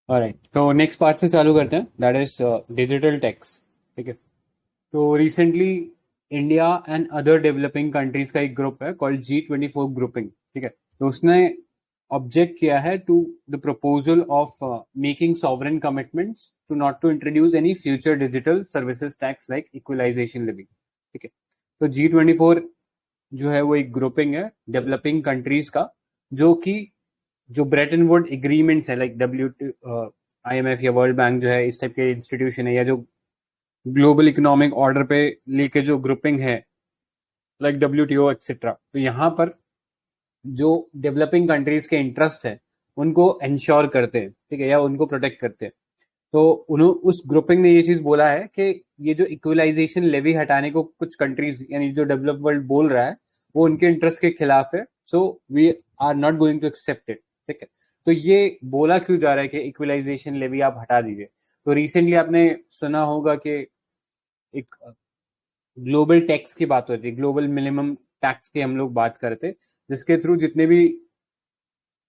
Alright, तो next part से चालू करते हैं, दैट इज डिजिटल टैक्स। ठीक है। तो recently India and other developing countries का एक ग्रुप है कॉल्ड G24 ग्रुपिंग। ठीक है। तो उसने ऑब्जेक्ट किया है to the proposal of making sovereign commitments to not to introduce any future digital services tax like equalisation levying. ठीक है। तो G24 जो है वो एक ग्रुपिंग है डेवलपिंग कंट्रीज का, जो कि जो ब्रेटन वुड एग्रीमेंट्स है लाइक IMF या वर्ल्ड बैंक जो है इस टाइप के इंस्टीट्यूशन है, या जो ग्लोबल इकोनॉमिक ऑर्डर पे लेके जो ग्रुपिंग है लाइक WTO एक्सेट्रा, तो यहाँ पर जो डेवलपिंग कंट्रीज के इंटरेस्ट है उनको इंश्योर करते हैं। ठीक है, या उनको प्रोटेक्ट करते हैं। तो उन्होंने उस ग्रुपिंग ने ये चीज बोला है कि ये जो इक्वलाइजेशन लेवी हटाने को कुछ कंट्रीज यानी जो डेवलप वर्ल्ड बोल रहा है वो उनके इंटरेस्ट के खिलाफ है। So we are not going to accept it. ठीक है। तो ये बोला क्यों जा रहा है कि इक्वलाइजेशन लेवी आप हटा दीजिए? तो रिसेंटली आपने सुना होगा कि एक ग्लोबल टैक्स की बात होती है, ग्लोबल मिनिमम टैक्स की हम लोग बात करते, जिसके थ्रू जितने भी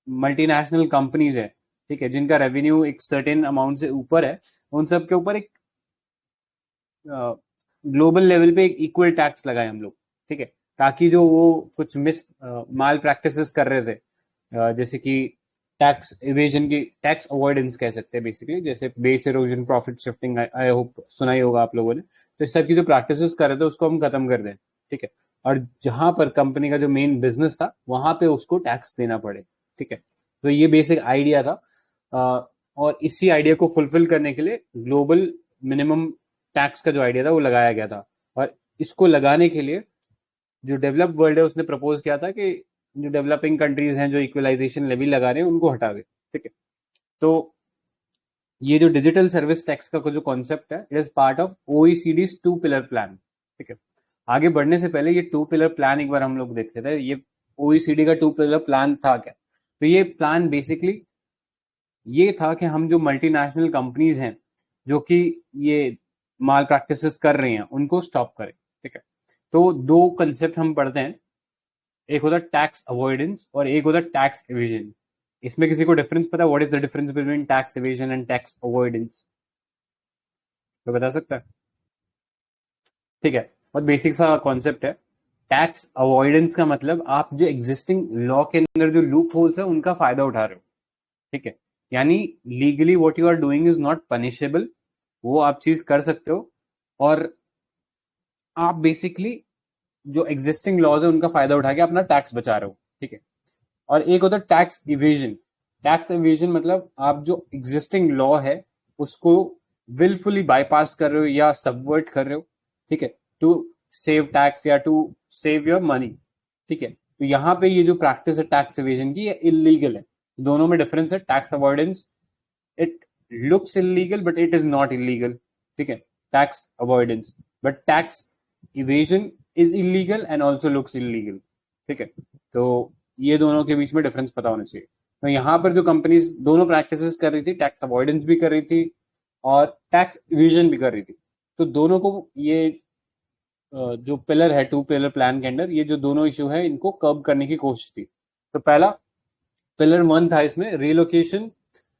मल्टीनेशनल कंपनीज है, ठीक है, जिनका रेवेन्यू एक सर्टेन अमाउंट से ऊपर है, उन सब के ऊपर एक ग्लोबल लेवल पे एक इक्वल टैक्स लगाए हम लोग। ठीक है। ताकि जो वो कुछ माल प्रैक्टिसेस कर रहे थे, जैसे कि टैक्स इवेजन की, टैक्स अवॉइडेंस कह सकते हैं बेसिकली, जैसे base erosion, profit shifting, I hope सुना ही होगा आप लोगों ने। तो इस टाइप की जो प्रैक्टिसेस कर रहे थे उसको हम खत्म कर दें। ठीक है। और जहां पर कंपनी का जो मेन बिजनेस था वहां पे उसको टैक्स देना पड़े। ठीक है। तो ये बेसिक आइडिया था। और इसी आइडिया को फुलफिल करने के लिए ग्लोबल मिनिमम टैक्स का जो आइडिया था वो लगाया गया था। और इसको लगाने के लिए जो डेवलप वर्ल्ड है उसने प्रपोज किया था कि जो डेवलपिंग कंट्रीज हैं जो इक्वलाइजेशन लेवी लगा रहे हैं उनको हटा दे। ठीक है। तो ये जो डिजिटल सर्विस टैक्स का जो कॉन्सेप्ट है, it is part of OECD's 2 pillar plan. ठीक है। आगे बढ़ने से पहले ये 2 पिलर प्लान एक बार हम लोग देखते थे। ये OECD का 2 पिलर प्लान था क्या? तो ये प्लान बेसिकली ये था कि हम जो मल्टीनेशनल कंपनीज हैं जो कि ये माल प्रैक्टिसेस कर रही हैं उनको स्टॉप करें। ठीक है। तो दो कंसेप्ट हम पढ़ते हैं, एक होता है टैक्स अवॉइडेंस और एक होता है टैक्स एविजन। इसमें किसी को डिफरेंस पता है? What is the difference between tax Avision and tax avoidance? तो बता सकता है? ठीक है। बहुत बेसिक सा कॉन्सेप्ट है। टैक्स अवॉइडेंस का मतलब आप जो एग्जिस्टिंग लॉ के अंदर जो लूप होल्स है उनका फायदा उठा रहे हो। ठीक है। यानी legally what you are doing is not punishable, वो आप चीज कर सकते हो। और आप बेसिकली जो एग्जिस्टिंग लॉज है उनका फायदा उठा के अपना टैक्स बचा रहे हो। ठीक है। और एक होता है टैक्स इवेजन। टैक्स इवेजन मतलब आप जो एग्जिस्टिंग लॉ है उसको विलफुली बाईपास कर रहे हो या सबवर्ट कर रहे हो। ठीक है। टू सेव टैक्स या टू सेव योर मनी। ठीक है। तो यहाँ पे ये जो प्रैक्टिस है टैक्स इवेजन की, ये इलीगल है। दोनों में डिफरेंस है। Tax avoidance, it looks illegal but it is not illegal. ठीक है, tax avoidance. But tax evasion is illegal and also looks illegal. ठीक है। तो ये दोनों के बीच में डिफरेंस पता होना चाहिए। तो यहाँ पर जो कंपनीज दोनों प्रैक्टिसेस कर रही थी, टैक्स अवॉइडेंस भी कर रही थी और टैक्स इवेजन भी कर रही थी, तो दोनों को ये जो पिलर है 2 पिलर प्लान के अंदर, ये जो दोनों इश्यू है इनको कर्ब करने की कोशिश थी। तो पहला पिलर 1 था इसमें रिलोकेशन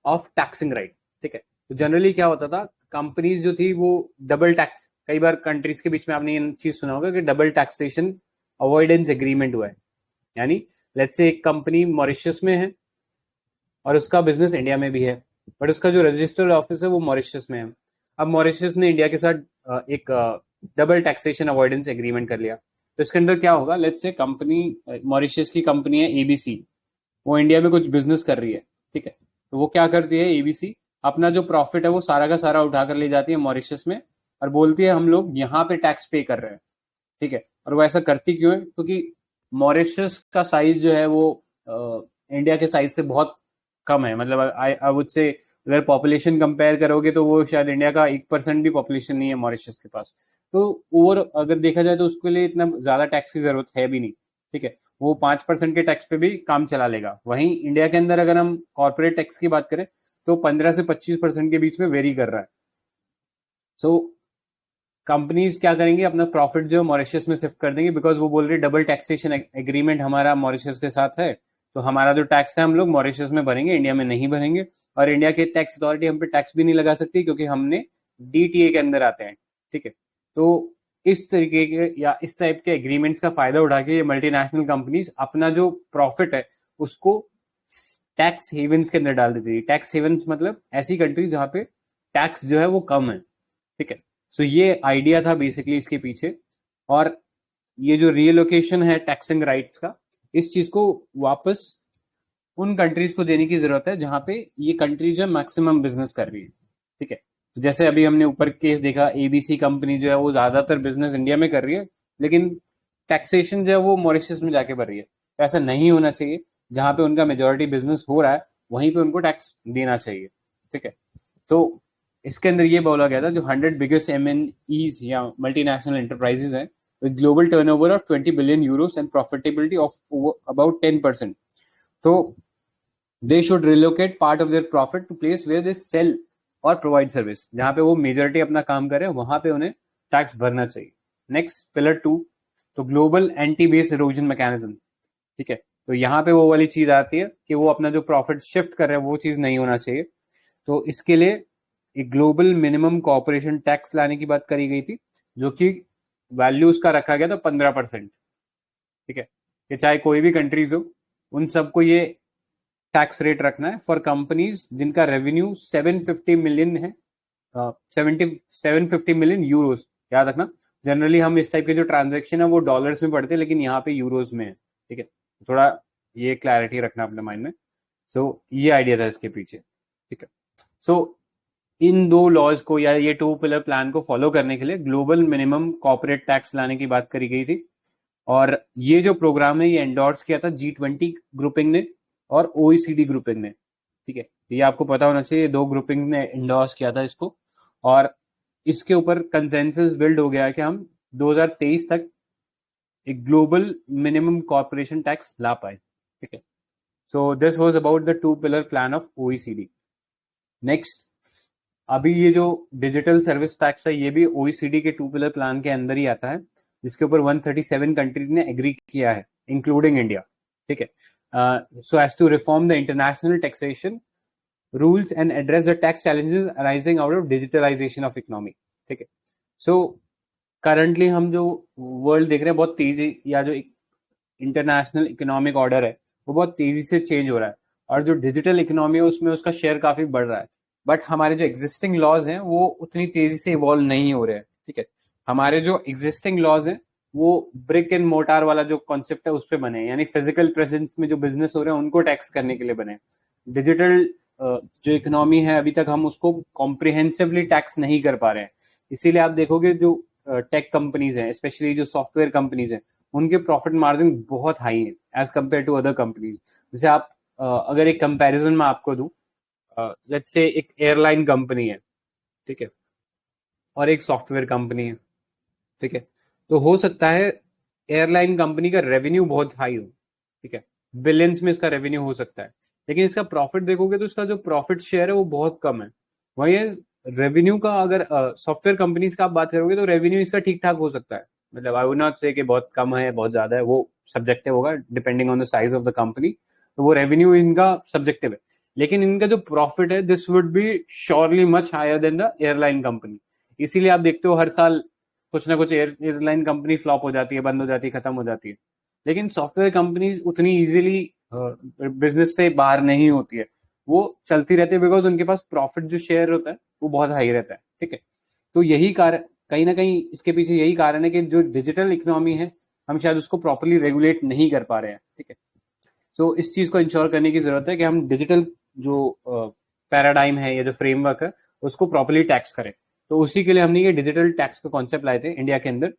ऑफ टैक्सिंग राइट। ठीक है। तो जनरली क्या होता था, कंपनीज जो थी वो डबल टैक्स, कई बार कंट्रीज के बीच में आपने ये चीज सुना होगा कि डबल टैक्सेशन अवॉइडेंस एग्रीमेंट हुआ है। यानी लेट्स से एक कंपनी मॉरिशस में है और उसका बिजनेस इंडिया में भी है, बट उसका जो रजिस्टर्ड ऑफिस है वो मॉरिशस में है। अब मॉरिशस ने इंडिया के साथ एक डबल टैक्सेशन अवॉइडेंस एग्रीमेंट कर लिया। तो इसके अंदर क्या होगा, लेट्स से कंपनी मॉरिशस की कंपनी है ABC, वो इंडिया में कुछ बिजनेस कर रही है। ठीक है। तो वो क्या करती है ABC, अपना जो प्रॉफिट है वो सारा का सारा उठाकर ले जाती है मॉरिशस में और बोलती है हम लोग यहाँ पे टैक्स पे कर रहे हैं। ठीक है। और वो ऐसा करती क्यों है? क्योंकि मॉरिशस का साइज जो है वो इंडिया के साइज से बहुत कम है। मतलब आई आई वुड से अगर पॉपुलेशन कंपेयर करोगे तो वो शायद इंडिया का 1% भी पॉपुलेशन नहीं है मॉरिशस के पास। तो ओवर अगर देखा जाए तो उसके लिए इतना ज्यादा टैक्स की जरूरत है भी नहीं। ठीक है। वो 5% के टैक्स पे भी काम चला लेगा। वहीं इंडिया के अंदर अगर हम कॉर्पोरेट टैक्स की बात करें तो 15 से 25% के बीच में वेरी कर रहा है। सो कंपनीज क्या करेंगे, अपना प्रॉफिट जो मॉरिशस में शिफ्ट कर देंगे, बिकॉज वो बोल रहे डबल टैक्सेशन एग्रीमेंट हमारा मॉरिशस के साथ है। तो हमारा जो टैक्स है हम लोग मॉरिशस में भरेंगे, इंडिया में नहीं भरेंगे। और इंडिया के टैक्स अथॉरिटी हम पे टैक्स भी नहीं लगा सकती क्योंकि हमने डीटीए के अंदर आते हैं, ठीक है। तो इस तरीके के या इस टाइप के एग्रीमेंट्स का फायदा उठा के ये मल्टीनेशनल कंपनीज अपना जो प्रॉफिट है उसको टैक्स हेवंस के अंदर डाल देती है। टैक्स हेवंस मतलब ऐसी कंट्री जहां पे टैक्स जो है वो कम है, ठीक है। सो ये आइडिया था बेसिकली इसके पीछे। और ये जो रीलोकेशन है टैक्सिंग राइट्स का, इस चीज को वापस उन कंट्रीज को देने की जरूरत है जहां पे ये कंट्री जो मैक्सिमम बिजनेस कर रही है, ठीक है। जैसे अभी हमने ऊपर केस देखा, एबीसी कंपनी जो है वो ज्यादातर बिजनेस इंडिया में कर रही है, लेकिन टैक्सेशन जो है वो मॉरिशस में जाके भर रही है। तो ऐसा नहीं होना चाहिए, जहां पे उनका मेजोरिटी बिजनेस हो रहा है वहीं पे उनको टैक्स देना चाहिए, ठीक है। तो इसके अंदर ये बोला गया था जो 100 बिगेस्ट एमएनईज या मल्टीनेशनल एंटरप्राइजेज हैं with global turnover of 20 billion euros and profitability of about 10%, तो they should relocate part of their profit to place where they sell और प्रोवाइड सर्विस, जहां पे वो मेजोरिटी अपना काम करे वहां पे उन्हें टैक्स भरना चाहिए। नेक्स्ट पिलर 2, तो global anti base erosion mechanism, ठीक है। तो यहाँ पे वो वाली चीज आती है कि वो अपना जो प्रॉफिट शिफ्ट कर रहे हैं वो चीज नहीं होना चाहिए। तो इसके लिए एक ग्लोबल मिनिमम कॉर्पोरेशन टैक्स लाने की बात करी गई थी, जो कि वैल्यू उसका रखा गया था 15%, ठीक है। कि चाहे कोई भी कंट्रीज हो उन सबको ये टैक्स रेट रखना है फॉर कंपनीज जिनका रेवेन्यू 750 मिलियन है, 750 मिलियन यूरोस। याद रखना, जनरली हम इस टाइप के जो ट्रांजेक्शन है वो डॉलर्स में पढ़ते हैं, लेकिन यहाँ पे यूरोज में है, ठीक है। थोड़ा ये क्लैरिटी रखना अपने माइंड में। सो ये आइडिया था इसके पीछे, ठीक है। सो इन दो लॉज को या ये 2 पिलर प्लान को फॉलो करने के लिए ग्लोबल मिनिमम कॉर्पोरेट टैक्स लाने की बात करी गई थी। और ये जो प्रोग्राम है ये एंडोर्स किया था G20 ग्रुपिंग ने और OECD ग्रुपिंग ने, ठीक है। ये आपको पता होना चाहिए, दो ग्रुपिंग ने एंडोर्स किया था इसको, और इसके ऊपर कंसेंसस बिल्ड हो गया है कि हम 2023 तक एक ग्लोबल मिनिमम कॉर्पोरेशन टैक्स ला पाए, ठीक है। So this was about the 2 pillar plan of OECD। Next, अभी ये जो डिजिटल सर्विस टैक्स है ये भी OECD के 2 पिलर प्लान के अंदर ही आता है, जिसके ऊपर 137 कंट्रीज ने एग्री किया है इंक्लूडिंग इंडिया, ठीक है। So as to reform the international taxation rules and address the tax challenges arising out of digitalisation of economy, ठीक है। सो करंटली हम जो वर्ल्ड देख रहे हैं बहुत तेजी, या जो इंटरनेशनल इकोनॉमिक ऑर्डर है वो बहुत तेजी से चेंज हो रहा है, और जो डिजिटल इकोनॉमी है उसमें उसका शेयर काफी बढ़ रहा है। बट हमारे जो एग्जिस्टिंग लॉज हैं वो उतनी तेजी से इवॉल्व नहीं हो रहे हैं, ठीक है। हमारे जो एग्जिस्टिंग लॉज हैं वो ब्रिक एंड मोटार वाला जो कॉन्सेप्ट है उस पर बने, यानी फिजिकल प्रेजेंस में जो बिजनेस हो रहे हैं उनको टैक्स करने के लिए बने। डिजिटल जो इकोनॉमी है अभी तक हम उसको कॉम्प्रिहेंसिवली टैक्स नहीं कर पा रहे हैं। इसीलिए आप देखोगे जो टेक कंपनीज हैं, स्पेशली जो सॉफ्टवेयर कंपनीज हैं, उनके प्रॉफिट मार्जिन बहुत हाई है as compare to other companies. जैसे आप अगर एक कंपैरिजन में आपको दूं, लेट्स से एक एयरलाइन कंपनी है, ठीक है, और एक सॉफ्टवेयर कंपनी है, ठीक है। तो हो सकता है एयरलाइन कंपनी का रेवेन्यू बहुत हाई हो, ठीक है, बिलियंस में इसका रेवेन्यू हो सकता है, लेकिन इसका प्रॉफिट देखोगे तो इसका जो प्रॉफिट शेयर है वो बहुत कम है। वही रेवेन्यू का अगर सॉफ्टवेयर कंपनीज का आप बात करोगे तो रेवेन्यू इसका ठीक ठाक हो सकता है, मतलब आई वुड नॉट से कि बहुत कम है बहुत ज्यादा है, वो सब्जेक्टिव होगा depending on the size of the company. तो वो रेवेन्यू इनका सब्जेक्टिव है, लेकिन इनका जो प्रॉफिट है this would be surely much higher than the airline company. इसीलिए आप देखते हो हर साल कुछ ना कुछ एयरलाइन कंपनी फ्लॉप हो जाती है, बंद हो जाती है, खत्म हो जाती है। लेकिन सॉफ्टवेयर कंपनीज उतनी इजीली बिजनेस से बाहर नहीं होती है, वो चलती रहती है बिकॉज उनके पास प्रॉफिट जो शेयर होता है वो बहुत हाई रहता है, ठीक है। तो यही कारण, कहीं ना कहीं इसके पीछे यही कारण है कि जो डिजिटल इकोनॉमी है हम शायद उसको प्रॉपरली रेगुलेट नहीं कर पा रहे हैं, ठीक है। तो इस चीज को इंश्योर करने की जरूरत है कि हम डिजिटल जो पैराडाइम है या जो फ्रेमवर्क है उसको प्रॉपरली टैक्स करें। तो उसी के लिए हमने ये डिजिटल टैक्स का कॉन्सेप्ट लाए थे इंडिया के अंदर।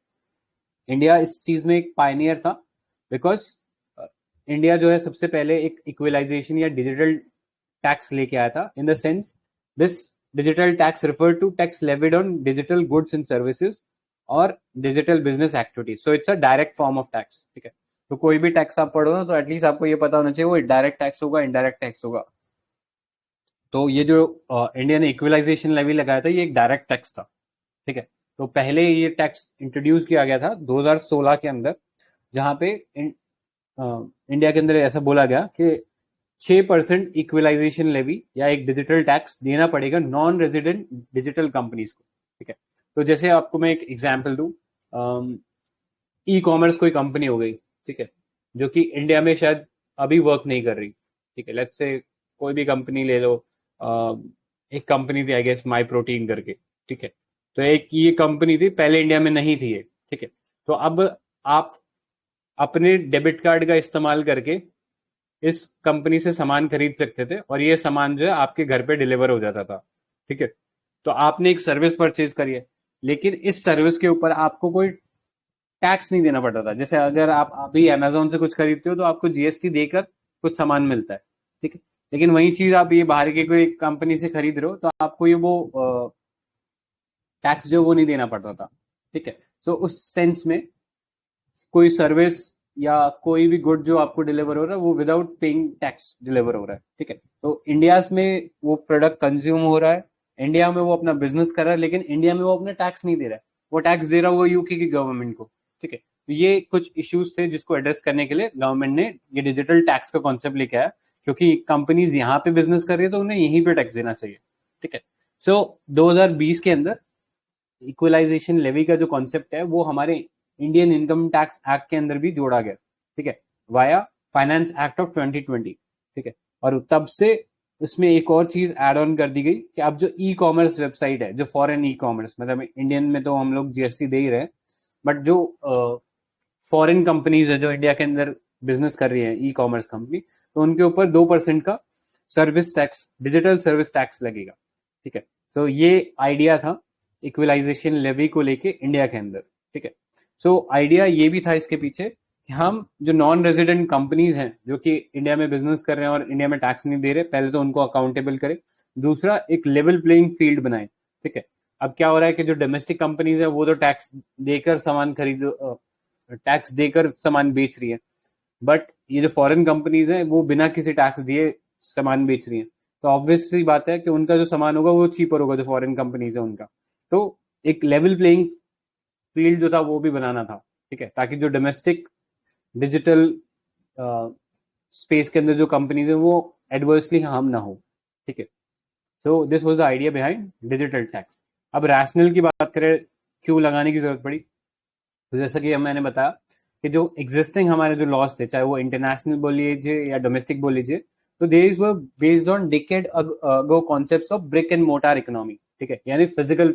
इंडिया इस चीज में एक पायनियर था बिकॉज इंडिया जो है सबसे पहले एक इक्वलाइजेशन या डिजिटल टैक्स लेके आया था, in the sense this digital tax refer to tax levied on digital goods and services और digital business activities. So it's a direct form of tax, ठीक है। तो कोई भी टैक्स आप पढ़ो ना तो एटलीस्ट आपको ये पता होना चाहिए वो डायरेक्ट टैक्स होगा, इनडायरेक्ट टैक्स होगा। तो ये जो इंडिया ने इक्वलाइजेशन लेवी लगाया था ये एक डायरेक्ट टैक्स था, ठीक है। तो पहले ये टैक्स इंट्रोड्यूस किया गया था 2016 के अंदर, जहां पे इंडिया के अंदर ऐसा बोला गया कि 6% इक्वलाइजेशन लेवी या एक डिजिटल टैक्स देना पड़ेगा नॉन रेजिडेंट डिजिटल कंपनीज को, ठीक है। तो जैसे आपको मैं एक एग्जांपल दूं, ई कॉमर्स कोई कंपनी हो गई, ठीक है, जो कि इंडिया में शायद अभी वर्क नहीं कर रही, ठीक है। लेट्स से कोई भी कंपनी ले लो, एक कंपनी थी आई गेस माई प्रोटीन करके, ठीक है। तो एक ये कंपनी थी, पहले इंडिया में नहीं थी ये, ठीक है। तो अब आप अपने डेबिट कार्ड का इस्तेमाल करके इस कंपनी से सामान खरीद सकते थे और ये सामान जो है आपके घर पे डिलीवर हो जाता था, ठीक है। तो आपने एक सर्विस परचेज करी है, लेकिन इस सर्विस के ऊपर आपको कोई टैक्स नहीं देना पड़ता था। जैसे अगर आप अभी अमेजोन से कुछ खरीदते हो तो आपको जीएसटी देकर कुछ सामान मिलता है, ठीक है। लेकिन वही चीज आप ये बाहर के कोई कंपनी से खरीद रहे हो तो आपको ये वो टैक्स जो वो नहीं देना पड़ता था, ठीक है। तो उस सेंस में कोई सर्विस या कोई भी गुड जो आपको डिलीवर हो रहा है वो विदाउट पेइंग टैक्स डिलीवर हो रहा है, ठीक है। तो इंडिया में वो प्रोडक्ट कंज्यूम हो रहा है, इंडिया में वो अपना बिजनेस कर रहा है, लेकिन इंडिया में वो अपना टैक्स नहीं दे रहा है, वो टैक्स दे रहा है वो यूके की गवर्नमेंट को, ठीक है। तो ये कुछ इश्यूज थे जिसको एड्रेस करने के लिए गवर्नमेंट ने ये डिजिटल टैक्स का कॉन्सेप्ट लेके आया, क्योंकि कंपनीज यहाँ पे बिजनेस कर रही है तो उन्हें यहीं पे टैक्स देना चाहिए, ठीक है। सो 2020 के अंदर इक्वलाइजेशन लेवी का जो कॉन्सेप्ट है वो हमारे इंडियन इनकम टैक्स एक्ट के अंदर भी जोड़ा गया, ठीक है, वाया फाइनेंस एक्ट ऑफ 2020, ठीक है। और तब से उसमें एक और चीज एड ऑन कर दी गई कि अब जो ई कॉमर्स वेबसाइट है, जो फॉरेन ई कॉमर्स, मतलब इंडियन में तो हम लोग जीएसटी दे ही रहे हैं, बट जो फॉरेन कंपनीज है जो इंडिया के अंदर बिजनेस कर रही है ई कॉमर्स कंपनी, तो उनके ऊपर 2% का service tax, digital service tax लगेगा, ठीक है। तो ये आइडिया था इक्वलाइजेशन लेवी को लेके इंडिया के अंदर, ठीक है। सो आइडिया ये भी था इसके पीछे कि हम जो नॉन रेजिडेंट कंपनीज हैं जो कि इंडिया में बिजनेस कर रहे हैं और इंडिया में टैक्स नहीं दे रहे, पहले तो उनको अकाउंटेबल करें, दूसरा एक लेवल प्लेइंग फील्ड बनाए, ठीक है। अब क्या हो रहा है कि जो डोमेस्टिक कंपनीज है वो तो टैक्स देकर सामान खरीद, टैक्स देकर सामान बेच रही है, बट ये जो फॉरेन कंपनीज हैं वो बिना किसी टैक्स दिए सामान बेच रही हैं। तो ऑब्वियस सी बात है कि उनका जो सामान होगा वो चीपर होगा, जो फॉरेन कंपनीज है उनका। तो एक लेवल प्लेइंग फील्ड जो था वो भी बनाना था, ठीक है, ताकि जो डोमेस्टिक डिजिटल स्पेस के अंदर जो कंपनीज है वो एडवर्सली हार्म ना हो, ठीक है। So this was the idea behind digital tax. अब रैशनल की बात करें, क्यों लगाने की जरूरत पड़ी, तो जैसा कि मैंने बताया कि जो एग्जिस्टिंग हमारे जो लॉस थे, चाहे वो इंटरनेशनल बोल लीजिए या डोमेस्टिक बोल लीजिए, तो there were based on decade ago concepts of brick and mortar economy, ठीक है, यानी फिजिकल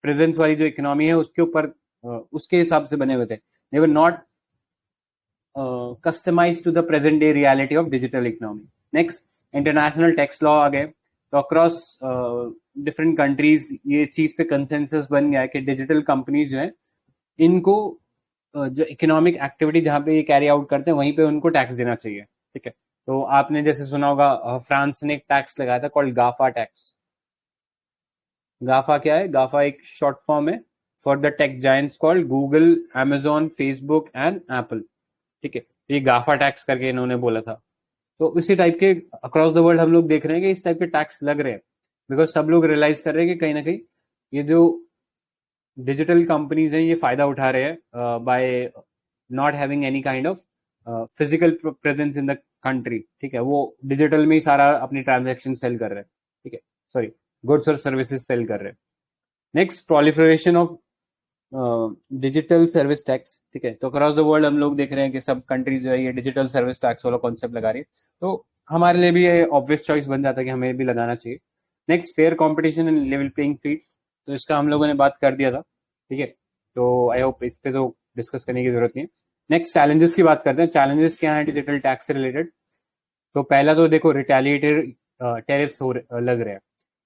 प्रेजेंस वाली जो इकोनॉमी है उसके ऊपर उसके हिसाब से बने हुए थे। They were not customized to the present day reality of digital economy. Next, international tax law आ गए, तो अक्रॉस डिफरेंट कंट्रीज ये चीज पे कंसेंसस बन गया है कि डिजिटल कंपनीज जो है इनको जो इकोनॉमिक एक्टिविटी जहाँ पे ये कैरी आउट करते हैं वहीं पे उनको टैक्स देना चाहिए, ठीक है। तो आपने जैसे सुना होगा फ्रांस ने एक टैक्स लगाया था कॉल्ड गाफा टैक्स। गाफा क्या है? गाफा एक शॉर्ट फॉर्म है for the tech giants called Google, Amazon, Facebook and Apple, ठीक है। ये गाफा टैक्स करके इन्होंने बोला था। तो इसी टाइप के अक्रॉस द वर्ल्ड हम लोग देख रहे हैं कि इस टाइप के टैक्स लग रहे हैं, बिकॉज सब लोग रियलाइज कर रहे हैं कि कहीं ना कहीं ये जो डिजिटल कंपनीज हैं ये फायदा उठा रहे हैं by not having any kind of physical presence in the country, ठीक है। वो डिजिटल में ही सारा अपनी ट्रांजेक्शन सेल कर रहे हैं, ठीक है, सॉरी, गुड्स और सर्विसेज सेल कर रहे हैं। Next, proliferation of digital service tax, ठीक है। तो अक्रॉस द वर्ल्ड हम लोग देख रहे हैं कि सब कंट्रीज जो है ये डिजिटल सर्विस टैक्स वाला कॉन्सेप्ट लगा रही है, तो हमारे लिए भी ये ऑब्वियस चॉइस बन जाता है कि हमें भी लगाना चाहिए। Next, fair competition and level playing field, तो इसका हम लोगों ने बात कर दिया था, ठीक है। तो आई होप इस पे तो डिस्कस करने की जरूरत नहीं है। नेक्स्ट, चैलेंजेस की बात करते हैं। चैलेंजेस क्या है डिजिटल टैक्स से रिलेटेड? तो पहला तो देखो, रिटेलिएटेड टेरिफ्स लग रहे हैं।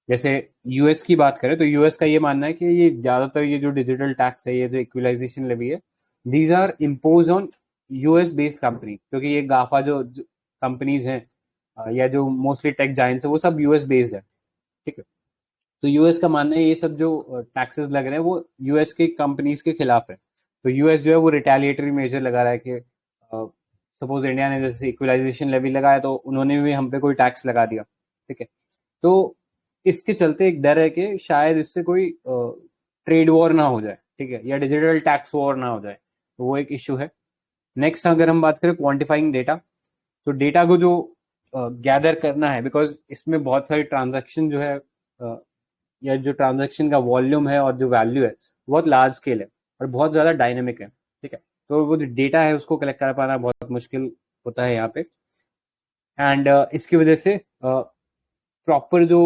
जैसे यूएस की बात करें तो यूएस का ये मानना है कि ये ज्यादातर ये जो डिजिटल टैक्स है, ये जो इक्वलाइजेशन लेवी है, these are impose on US based company, क्योंकि ये गाफा जो कंपनीज हैं या जो मोस्टली टेक जायंट्स है वो सब यूएस बेस्ड है, ठीक है। तो यूएस का मानना है ये सब जो टैक्सेस लग रहे हैं वो यूएस के कंपनीज के खिलाफ है। तो यूएस जो है वो रिटेलिएटरी मेजर लगा रहा है कि सपोज इंडिया ने जैसे इक्वलाइजेशन लेवी लगाया तो उन्होंने भी हम पे कोई टैक्स लगा दिया, ठीक है। तो इसके चलते एक डर है कि शायद इससे कोई ट्रेड वॉर ना हो जाए, ठीक है, या डिजिटल टैक्स वॉर ना हो जाए, तो वो एक इश्यू है। नेक्स्ट, अगर हम बात करें क्वांटिफाइंग डेटा, तो डेटा को जो गैदर करना है, बिकॉज इसमें बहुत सारी ट्रांजैक्शन जो है या जो ट्रांजैक्शन का वॉल्यूम है और जो वैल्यू है बहुत लार्ज स्केल है और बहुत ज़्यादा डायनेमिक है, ठीक है। तो वो जो डेटा है उसको कलेक्ट कर पाना बहुत मुश्किल होता है यहाँ पे। एंड इसकी वजह से प्रॉपर जो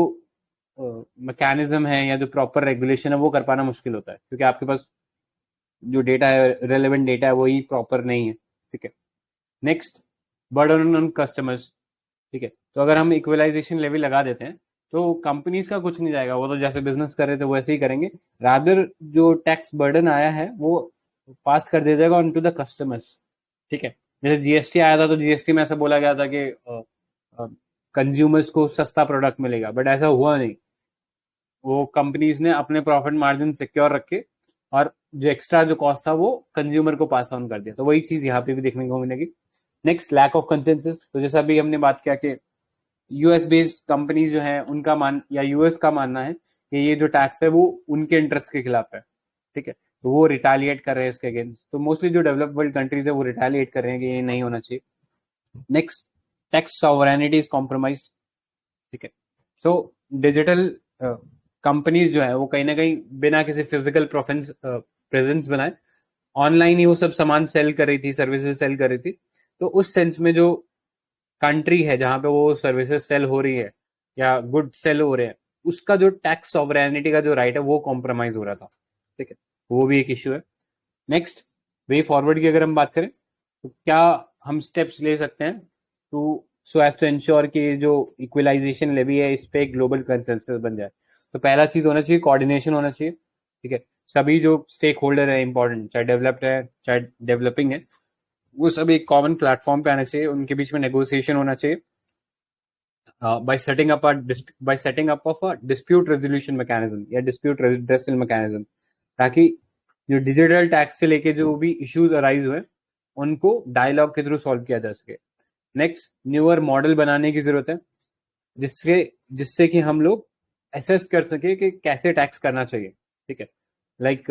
मैकेनिज्म है या जो प्रॉपर रेगुलेशन है वो कर पाना मुश्किल होता है, क्योंकि आपके पास जो डेटा है, रेलेवेंट डेटा है, वही प्रॉपर नहीं है, ठीक है। नेक्स्ट, बर्डन ऑन कस्टमर्स, ठीक है। तो अगर हम इक्वलाइजेशन लेवल लगा देते हैं तो कंपनीज का कुछ नहीं जाएगा, वो तो जैसे बिजनेस कर रहे थे वैसे ही करेंगे। रादर जो टैक्स बर्डन आया है वो पास कर दिया जाएगा ऑन टू द कस्टमर्स, ठीक है। जैसे जीएसटी आया था तो जीएसटी में ऐसा बोला गया था कि कंज्यूमर्स को सस्ता प्रोडक्ट मिलेगा, बट ऐसा हुआ नहीं। वो कंपनीज ने अपने प्रॉफिट मार्जिन सिक्योर रखे और जो एक्स्ट्रा जो कॉस्ट था वो कंज्यूमर को पास ऑन कर दिया। तो वही चीज यहाँ पे भी देखने को मिलेगी। Next, lack of consensus. तो जैसा अभी हमने बात किया कि यूएस बेस्ड कंपनीज जो है उनका या यूएस का मानना है कि ये जो टैक्स है वो उनके इंटरेस्ट के खिलाफ है, ठीक है। तो वो रिटालिएट कर रहे हैं इसके अगेंस्ट। तो मोस्टली जो डेवलप वर्ल्ड कंट्रीज है वो रिटालिएट कर रहे हैं कि ये नहीं होना चाहिए। Next, tax sovereignty is compromised, ठीक है। सो डिजिटल कंपनीज जो है वो कहीं ना कहीं बिना किसी फिजिकल प्रेजेंस बनाए ऑनलाइन ही वो सब सामान सेल कर रही थी, सर्विसेज सेल कर रही थी। तो उस सेंस में जो कंट्री है जहां पे वो सर्विसेज सेल हो रही है या गुड सेल हो रहे हैं, उसका जो टैक्स सॉवरेनिटी का जो राइट है वो कॉम्प्रोमाइज हो रहा था, ठीक है। वो भी एक इश्यू है। नेक्स्ट, वे फॉरवर्ड की अगर हम बात करें तो क्या हम स्टेप्स ले सकते हैं to so as to ensure कि जो इक्वलाइजेशन लेवी है इस पे ग्लोबल कंसेंसस बन जाए। तो पहला चीज होना चाहिए, कोऑर्डिनेशन होना चाहिए, ठीक है। सभी जो स्टेक होल्डर है इंपॉर्टेंट, चाहे डेवलप्ड है चाहे डेवलपिंग है, वो सब एक कॉमन प्लेटफॉर्म पे आना चाहिए, उनके बीच में नेगोशिएशन होना चाहिए by setting up of a dispute resolution mechanism या dispute redressal mechanism, ताकि जो डिजिटल टैक्स से लेके जो भी इश्यूज अराइज हुए उनको डायलॉग के थ्रू सॉल्व किया जा सके। नेक्स्ट, न्यूअर मॉडल बनाने की जरूरत है जिससे जिससे कि हम लोग एसेस कर सके कि कैसे टैक्स करना चाहिए, ठीक है। Like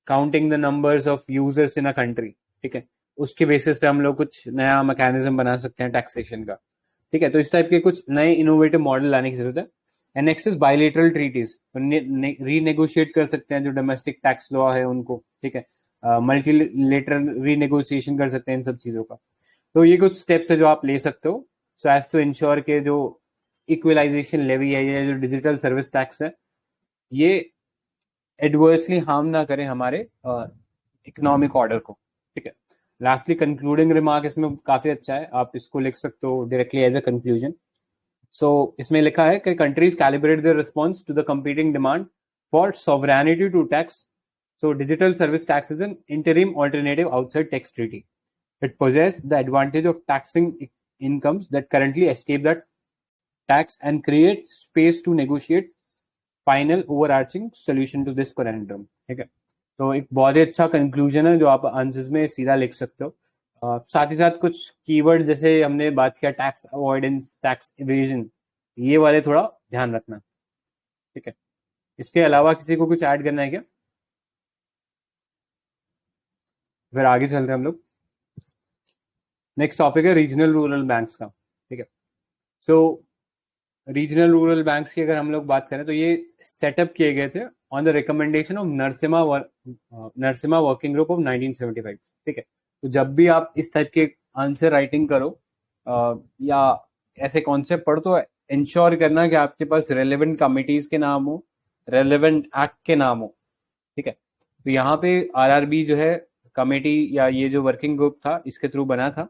counting the numbers of users in a country, ठीक है। उसके बेसिस पे हम लोग कुछ नया मैकेनिज्म बना सकते हैं टैक्सेशन का, ठीक है। तो इस टाइप के कुछ नए इनोवेटिव मॉडल लाने की जरूरत है। And next is bilateral treaties, renegotiate कर सकते हैं जो डोमेस्टिक टैक्स लॉ है उनको, ठीक है। मल्टीलेटरल रीनेगोशिएशन कर सकते हैं इन सब चीजों का। तो ये कुछ स्टेप्स है जो आप ले सकते हो सो एज टू इंश्योर के जो इक्वलाइजेशन लेवी है या जो डिजिटल सर्विस टैक्स है ये एडवर्सली हार्म ना करें हमारे इकोनॉमिक ऑर्डर को, ठीक है। लास्टली कंक्लूडिंग रिमार्क इसमें काफी अच्छा है, आप इसको लिख सकते हो directly as a conclusion. So इसमें लिखा है कि countries calibrate their response to the competing demand for sovereignty to tax. So digital service tax is an interim alternative outside tax treaty. It possesses the advantage of taxing incomes that currently escape that tax and create space to negotiate final overarching solution to this conundrum. ठीक है। तो एक बहुत ही अच्छा conclusion है जो आप answers में सीधा लिख सकते हो। साथ ही साथ कुछ कीवर्ड जैसे हमने बात किया टैक्स अवॉइडेंस, टैक्स इवेजन, ये वाले थोड़ा ध्यान रखना, ठीक है। इसके अलावा किसी को कुछ ऐड करना है क्या? फिर आगे चलते हैं हम लोग। नेक्स्ट टॉपिक है रीजनल रूरल बैंक्स का, ठीक है। सो रीजनल रूरल बैंक्स की अगर हम लोग बात करें तो ये सेटअप किए गए थे on the recommendation of Narasimha working group of 1975, ठीक है। तो जब भी आप इस टाइप के आंसर राइटिंग करो या ऐसे कॉन्सेप्ट पढ़ो तो इंश्योर करना कि आपके पास रेलेवेंट कमिटीज के नाम हो, रेलेवेंट एक्ट के नाम हो, ठीक है। तो यहाँ पे आरआरबी जो है कमेटी या ये जो वर्किंग ग्रुप था इसके थ्रू बना था।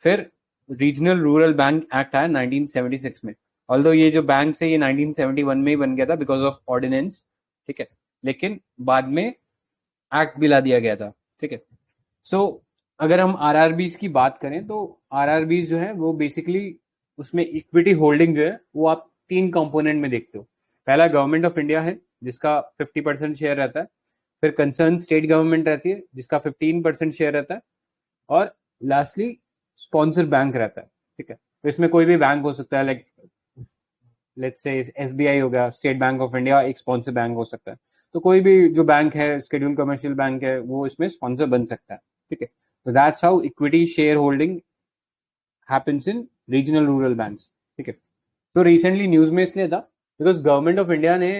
फिर रीजनल रूरल बैंक एक्ट आया 1976 में। ऑल्दो ये जो बैंक है ये 1971 में ही बन गया था बिकॉज ऑफ ऑर्डिनेंस, ठीक है। लेकिन बाद में एक्ट भी ला दिया गया था, ठीक है। सो अगर हम आरआरबीज की बात करें तो आरआरबीज जो है वो बेसिकली उसमें इक्विटी होल्डिंग जो है वो आप 3 कंपोनेंट में देखते हो। पहला गवर्नमेंट ऑफ इंडिया है जिसका 50% शेयर रहता है। फिर कंसर्न स्टेट गवर्नमेंट रहती है जिसका 15% शेयर रहता है। और लास्टली स्पॉन्सर बैंक रहता है, ठीक है। तो इसमें कोई भी बैंक हो सकता है, लाइक लेट्स से एसबीआई हो गया, स्टेट बैंक ऑफ इंडिया एक स्पॉन्सर बैंक हो सकता है। तो कोई भी जो बैंक है, शेड्यूल कमर्शियल बैंक है, वो इसमें स्पॉन्सर बन सकता है, ठीक है। तो that's how equity share holding happens in regional rural banks, ठीक है। तो रिसेंटली न्यूज में इसलिए था बिकॉज गवर्नमेंट ऑफ इंडिया ने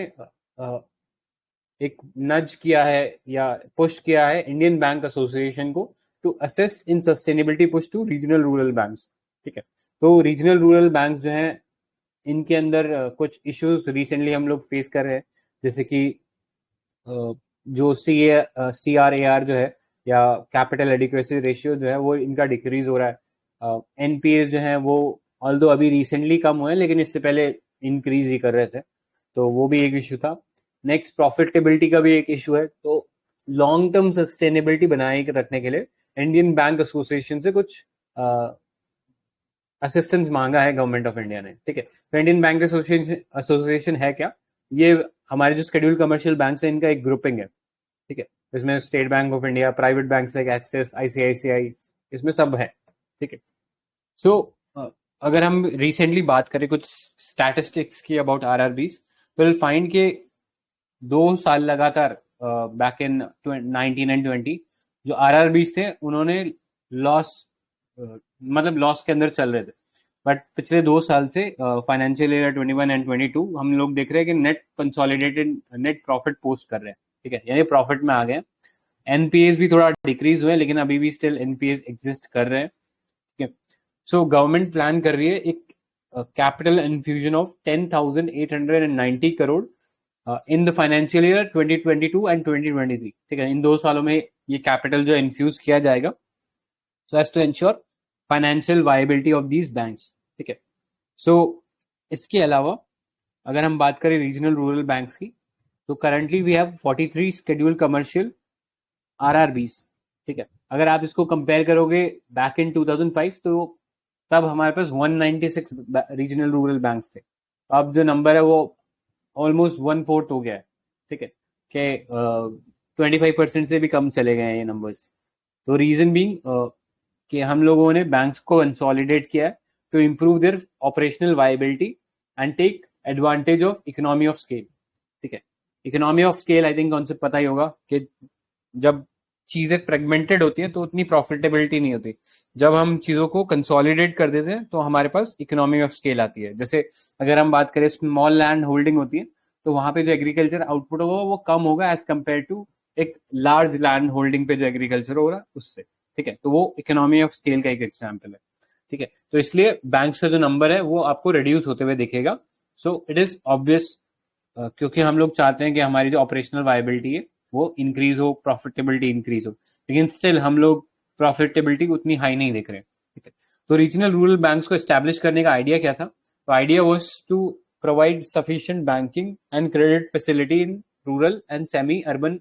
एक नज किया है या पुश किया है इंडियन बैंक एसोसिएशन को to assist in sustainability push to regional rural banks, ठीक है। तो रीजनल रूरल बैंक्स जो हैं इनके अंदर कुछ इश्यूज रिसेंटली हम लोग फेस कर रहे हैं, जैसे कि जो सी आर ए आर जो है या कैपिटल एडिक्वेसी रेशियो जो है वो इनका डिक्रीज हो रहा है। एनपीए जो है वो ऑल्दो अभी रिसेंटली कम हुए लेकिन इससे पहले इंक्रीज ही कर रहे थे, तो वो भी एक इशू था। नेक्स्ट प्रॉफिटेबिलिटी का भी एक इशू है। तो लॉन्ग टर्म सस्टेनेबिलिटी बनाए रखने के लिए इंडियन बैंक एसोसिएशन से कुछ असिस्टेंस मांगा है गवर्नमेंट ऑफ इंडिया ने, ठीक है। तो इंडियन बैंक एसोसिएशन है क्या? ये हमारे जो शेड्यूल कमर्शियल बैंक है इनका एक ग्रुपिंग है, ठीक है। इसमें state bank of India, private bank like axis, ICICI, इसमें सब है, ठीक है। सो अगर हम रिसेंटली बात करें कुछ स्टैटिस्टिक्स की अबाउट आरआरबीज, तो विल फाइंड के 2 साल लगातार बैक इन 19 एंड 20 जो आरआरबीज थे उन्होंने लॉस मतलब लॉस के अंदर चल रहे थे। बट पिछले 2 साल से फाइनेंशियल ईयर 21 एंड 22 हम लोग देख रहे हैं कि net consolidated net profit post कर रहे हैं, ठीक है, यानी प्रॉफिट में आ गए। एनपीएस भी थोड़ा डिक्रीज हुए लेकिन अभी भी स्टिल एनपीएस एग्जिस्ट कर रहे हैं, ठीक है। सो गवर्नमेंट प्लान कर रही है एक capital infusion of 10,890 crore in the financial year 2022 and 2023, ठीक है। इन 2 सालों में ये कैपिटल जो इन्फ्यूज किया जाएगा so as to ensure financial viability of these banks, ठीक है। सो इसके अलावा अगर हम बात करें रीजनल रूरल बैंक्स की, तो currently we have 43 schedule commercial RRBs, ठीक है। अगर आप इसको कंपेयर करोगे बैक इन 2005 तो तब हमारे पास 196 रीजनल रूरल बैंक्स थे। अब जो नंबर है वो ऑलमोस्ट 1/4 हो गया है, ठीक है, कि 25% से भी कम चले गए हैं ये नंबर्स। तो रीजन बीइंग कि हम लोगों ने बैंक्स को कंसोलिडेट किया है to improve their operational viability and take advantage of economy of scale, ठीक है। Economy of scale I think concept पता ही होगा कि जब चीजें फ्रेगमेंटेड होती हैं तो उतनी प्रॉफिटेबिलिटी नहीं होती। जब हम चीजों को कंसोलिडेट कर देते हैं तो हमारे पास इकोनॉमी ऑफ स्केल आती है। जैसे अगर हम बात करें स्मॉल लैंड होल्डिंग होती है तो वहां पे जो एग्रीकल्चर आउटपुट होगा वो कम होगा एज कम्पेयर टू एक लार्ज लैंड होल्डिंग पे जो एग्रीकल्चर हो रहा है उससे, ठीक है। तो वो इकोनॉमी ऑफ स्केल का एक एग्जाम्पल है, ठीक है। तो इसलिए बैंक्स का जो नंबर है वो आपको रिड्यूस होते हुए दिखेगा। सो इट इज ऑब्वियस क्योंकि हम लोग चाहते हैं कि हमारी जो ऑपरेशनल वायबिलिटी है वो इंक्रीज हो, प्रॉफिटेबिलिटी इंक्रीज हो, लेकिन स्टिल हम लोग प्रॉफिटेबिलिटी उतनी हाई नहीं देख रहे, ठीक है। तो रीजनल रूरल बैंक्स को एस्टैब्लिश करने का आइडिया क्या था? तो idea was to provide sufficient banking and credit facility in rural and semi urban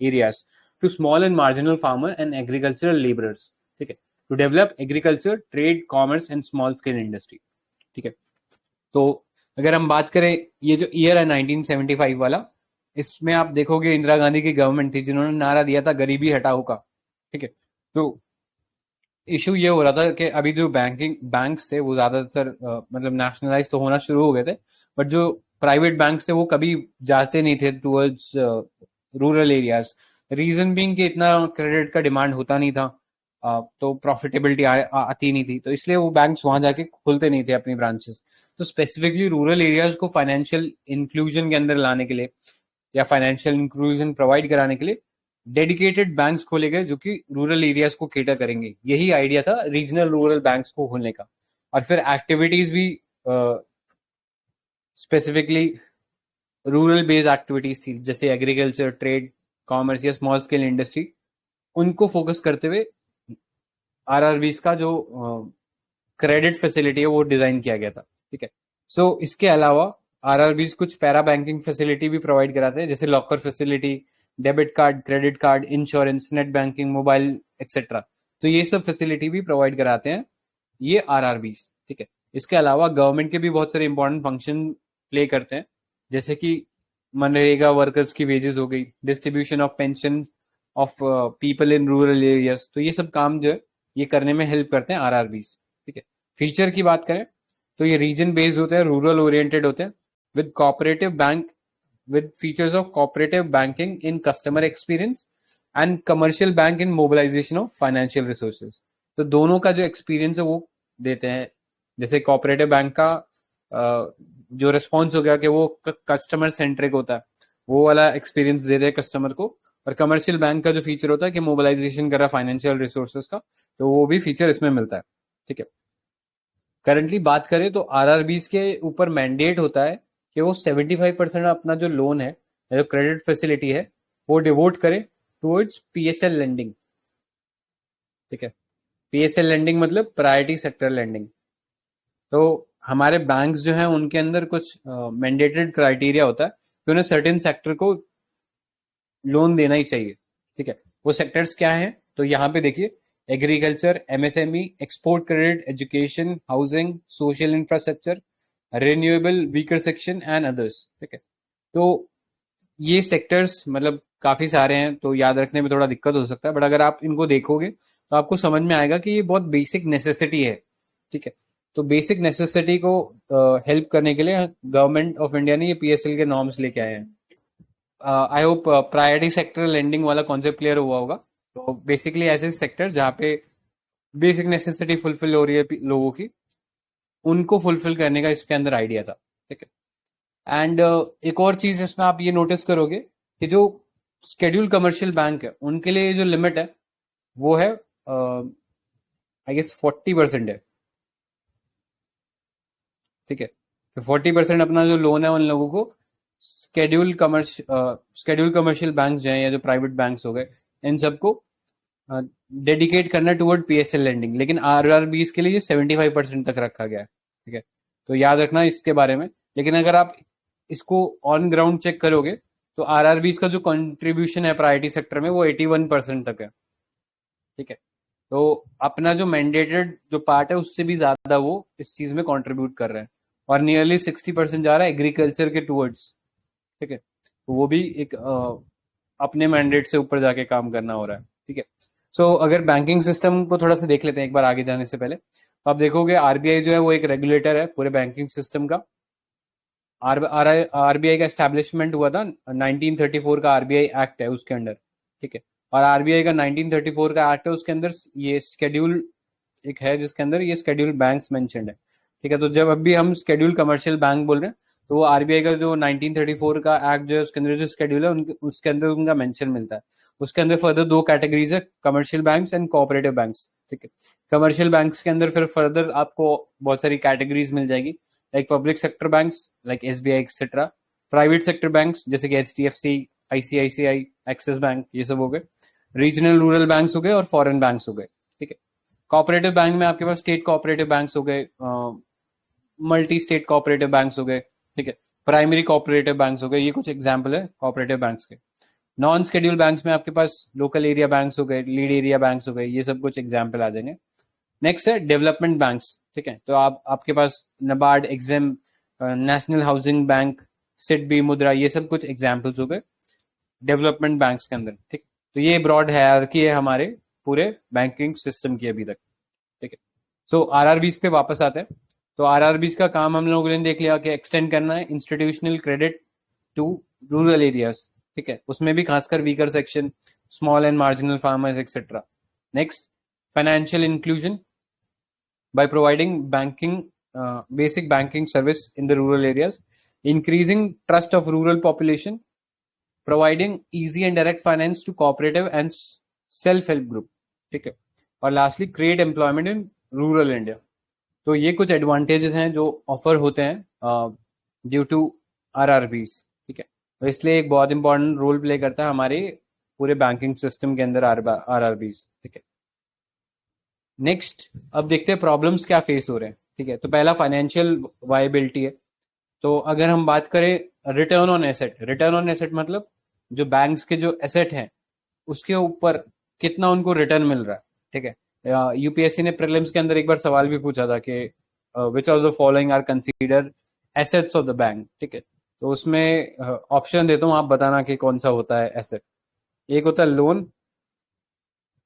areas to small and marginal farmer and agricultural labourers, ठीक है, to develop agriculture, trade, commerce and small scale industry, ठीक है। तो अगर हम बात करें ये जो ईयर है 1975 वाला, इसमें आप देखोगे इंदिरा गांधी की गवर्नमेंट थी जिन्होंने नारा दिया था गरीबी हटाओ का, ठीक है। तो इशू ये हो रहा था कि अभी जो बैंक्स थे वो ज्यादातर मतलब नेशनलाइज तो होना शुरू हो गए थे, बट जो प्राइवेट बैंक्स थे वो कभी जाते नहीं थे towards rural areas. Reason being कि इतना क्रेडिट का डिमांड होता नहीं था, तो प्रॉफिटेबिलिटी आती नहीं थी, तो इसलिए वो बैंक्स वहां जाके खुलते नहीं थे अपनी ब्रांचेस। तो स्पेसिफिकली रूरल एरियाज को फाइनेंशियल इंक्लूजन के अंदर लाने के लिए या फाइनेंशियल इंक्लूजन प्रोवाइड कराने के लिए डेडिकेटेड बैंक्स खोले गए जो कि रूरल एरियाज को केटर करेंगे। यही आइडिया था रीजनल रूरल बैंक्स को खोलने का। और फिर एक्टिविटीज भी स्पेसिफिकली रूरल बेस्ड एक्टिविटीज थी, जैसे एग्रीकल्चर, ट्रेड, कॉमर्स या स्मॉल स्केल इंडस्ट्री, उनको फोकस करते हुए आरआरबीज का जो क्रेडिट फैसिलिटी है वो डिजाइन किया गया था, ठीक है। सो इसके अलावा आरआरबीज कुछ पैरा बैंकिंग फैसिलिटी भी प्रोवाइड कराते हैं, जैसे locker facility, debit card, credit card, insurance, net banking, mobile etcetera. तो ये सब फैसिलिटी भी प्रोवाइड कराते हैं ये आरआरबीज, ठीक है। इसके अलावा गवर्नमेंट के भी बहुत सारे इंपॉर्टेंट फंक्शन प्ले करते हैं, जैसे कि मनरेगा वर्कर्स की वेजेस हो गई, distribution of pension of people in rural areas. तो ये सब काम जो है ये करने में हेल्प करते हैं आरआरबीज, ठीक है। फीचर की बात करें तो ये रीजन बेस्ड होते हैं, रूरल ओरिएंटेड होते हैं, with cooperative bank, with features of cooperative banking in customer experience and commercial bank in mobilization of financial resources। तो दोनों का जो एक्सपीरियंस है वो देते हैं जैसे कोऑपरेटिव बैंक का जो रिस्पॉन्स हो गया कि वो कस्टमर सेंट्रिक होता है, वो वाला एक्सपीरियंस दे रहे हैं कस्टमर को। और कमर्शियल बैंक का जो फीचर होता है कि मोबिलाइजेशन कर रहा है फाइनेंशियल रिसोर्सेज का, तो वो भी फीचर इसमें मिलता है। ठीक है, करंटली बात करें तो आरआरबीज के ऊपर मैंडेट होता है कि वो 75% अपना जो लोन है या जो क्रेडिट फैसिलिटी है वो डिवोट करे टुवर्ड्स पीएसएल लेंडिंग। ठीक है, पीएसएल लेंडिंग मतलब प्रायोरिटी सेक्टर लेंडिंग। तो हमारे बैंक्स जो हैं उनके अंदर कुछ मैंडेटेड क्राइटेरिया होता है कि उन्हें सर्टेन सेक्टर को लोन देना ही चाहिए। ठीक है, वो सेक्टर्स क्या हैं? तो यहाँ पे देखिए, agriculture, MSME, export credit, education, housing, social infrastructure, renewable, weaker section and others. ठीक है, तो ये सेक्टर्स मतलब काफी सारे हैं, तो याद रखने में थोड़ा दिक्कत हो सकता है, बट अगर आप इनको देखोगे तो आपको समझ में आएगा कि ये बहुत बेसिक नेसेसिटी है। ठीक है, तो बेसिक नेसेसिटी को हेल्प करने के लिए गवर्नमेंट ऑफ इंडिया ने ये पीएसएल के नॉर्म्स लेके आए हैं। I hope priority sector lending वाला कॉन्सेप्ट क्लियर हुआ होगा। तो बेसिकली ऐसे सेक्टर जहाँ पे बेसिक नेसेसिटी फुलफिल हो रही है लोगों की, उनको फुलफिल करने का इसके अंदर आइडिया था। ठीक है, एंड एक और चीज इसमें आप ये नोटिस करोगे कि जो स्केड्यूल कमर्शियल बैंक है उनके लिए जो लिमिट है वो है आई गेस 40% है। ठीक है, तो 40% अपना जो लोन है उन लोगों को स्केड्यूल कमर्शियल बैंक जो है या जो प्राइवेट बैंक्स हो गए इन सबको डेडिकेट करना टुवर्ड पीएसएल लेंडिंग। लेकिन आरआरबीज के लिए 75% तक रखा गया है। ठीक है, तो याद रखना इसके बारे में। लेकिन अगर आप इसको ऑन ग्राउंड चेक करोगे तो आरआरबीज का जो कंट्रीब्यूशन है प्रायोरिटी सेक्टर में वो 81% तक है। ठीक है, तो अपना जो मैंडेटेड जो पार्ट है उससे भी ज्यादा वो इस चीज में कंट्रीब्यूट कर रहे हैं, और नियरली 60% जा रहा है एग्रीकल्चर के टुवर्ड्स। ठीक है, तो वो भी एक अपने मैंडेट से ऊपर जाके काम करना हो रहा है। ठीक है, सो अगर बैंकिंग सिस्टम को थोड़ा सा देख लेते हैं एक बार आगे जाने से पहले, तो आप देखोगे आरबीआई जो है वो एक रेगुलेटर है पूरे बैंकिंग सिस्टम का। आरबीआई का एस्टेब्लिशमेंट हुआ था 1934 का आरबीआई एक्ट है उसके अंडर। ठीक है, और आरबीआई का 1934 का एक्ट है उसके अंदर ये स्केड्यूल एक है जिसके अंदर ये स्केड्यूल बैंक्स मेंशन्ड है। ठीक है, तो जब अभी हम स्केड्यूल कमर्शियल बैंक बोल रहे हैं तो वो आरबीआई का जो 1934 का एक्ट जो है उसके अंदर जो स्केड्यूल है उसके अंदर उनका मेंशन मिलता है। उसके अंदर फर्दर दो कैटेगरीज है, commercial banks and cooperative banks. ठीक है, कमर्शियल बैंक्स के अंदर फिर फर्दर आपको बहुत सारी कैटेगरीज मिल जाएगी, like public sector banks like SBI etcetera, private sector banks जैसे कि एचडीएफसी, आईसीआईसीआई, एक्सिस बैंक, ये सब हो गए, रीजनल रूरल बैंक्स हो गए और फॉरेन बैंक्स हो गए। ठीक है, कोऑपरेटिव बैंक में आपके पास स्टेट कोऑपरेटिव बैंक्स हो गए, मल्टी स्टेट कोऑपरेटिव बैंक्स हो गए। ठीक है, प्राइमरी कोऑपरेटिव बैंक्स हो गए, ये कुछ एग्जांपल है कोऑपरेटिव बैंक्स के। नॉन शेड्यूल बैंक्स में आपके पास लोकल एरिया बैंक्स हो गए, लीड एरिया बैंक्स हो गए, ये सब कुछ एग्जांपल आ जाएंगे। नेक्स्ट है डेवलपमेंट बैंक्स। ठीक है, तो आपके पास नबार्ड, एग्जिम, नेशनल हाउसिंग बैंक, सिडबी, मुद्रा, ये सब कुछ एग्जाम्पल्स हो गए डेवलपमेंट बैंक्स के अंदर। ठीक, तो ये ब्रॉड हायरार्की है हमारे पूरे बैंकिंग सिस्टम की अभी तक। ठीक है, सो आरआरबीज पे वापस आते हैं। तो आरआरबीज का काम हम लोगों ने देख लिया कि एक्सटेंड करना है institutional credit to rural areas. ठीक है, उसमें भी खासकर weaker section, small and marginal farmers etcetera. Next, financial inclusion by providing basic banking service in the rural areas, increasing trust of rural population, providing easy and direct finance to cooperative and self-help group। ठीक है, और lastly create employment in rural India. तो ये कुछ advantages हैं जो offer होते हैं ड्यू टू आरआरबीज। ठीक है, तो इसलिए एक बहुत इंपॉर्टेंट रोल प्ले करता है हमारे पूरे बैंकिंग सिस्टम के अंदर आरआरबीज। ठीक है, नेक्स्ट अब देखते हैं प्रॉब्लम्स क्या फेस हो रहे हैं। ठीक है, तो पहला फाइनेंशियल वायबिलिटी है। तो अगर हम बात करें return on asset, return on asset मतलब जो बैंक्स के जो एसेट हैं उसके ऊपर कितना उनको रिटर्न मिल रहा है। ठीक है, यूपीएससी ने प्रीलिम्स के अंदर एक बार सवाल भी पूछा था कि which of the following are consider assets of the bank. ठीक है, तो उसमें ऑप्शन देता हूँ, आप बताना कि कौन सा होता है एसेट। एक होता है लोन,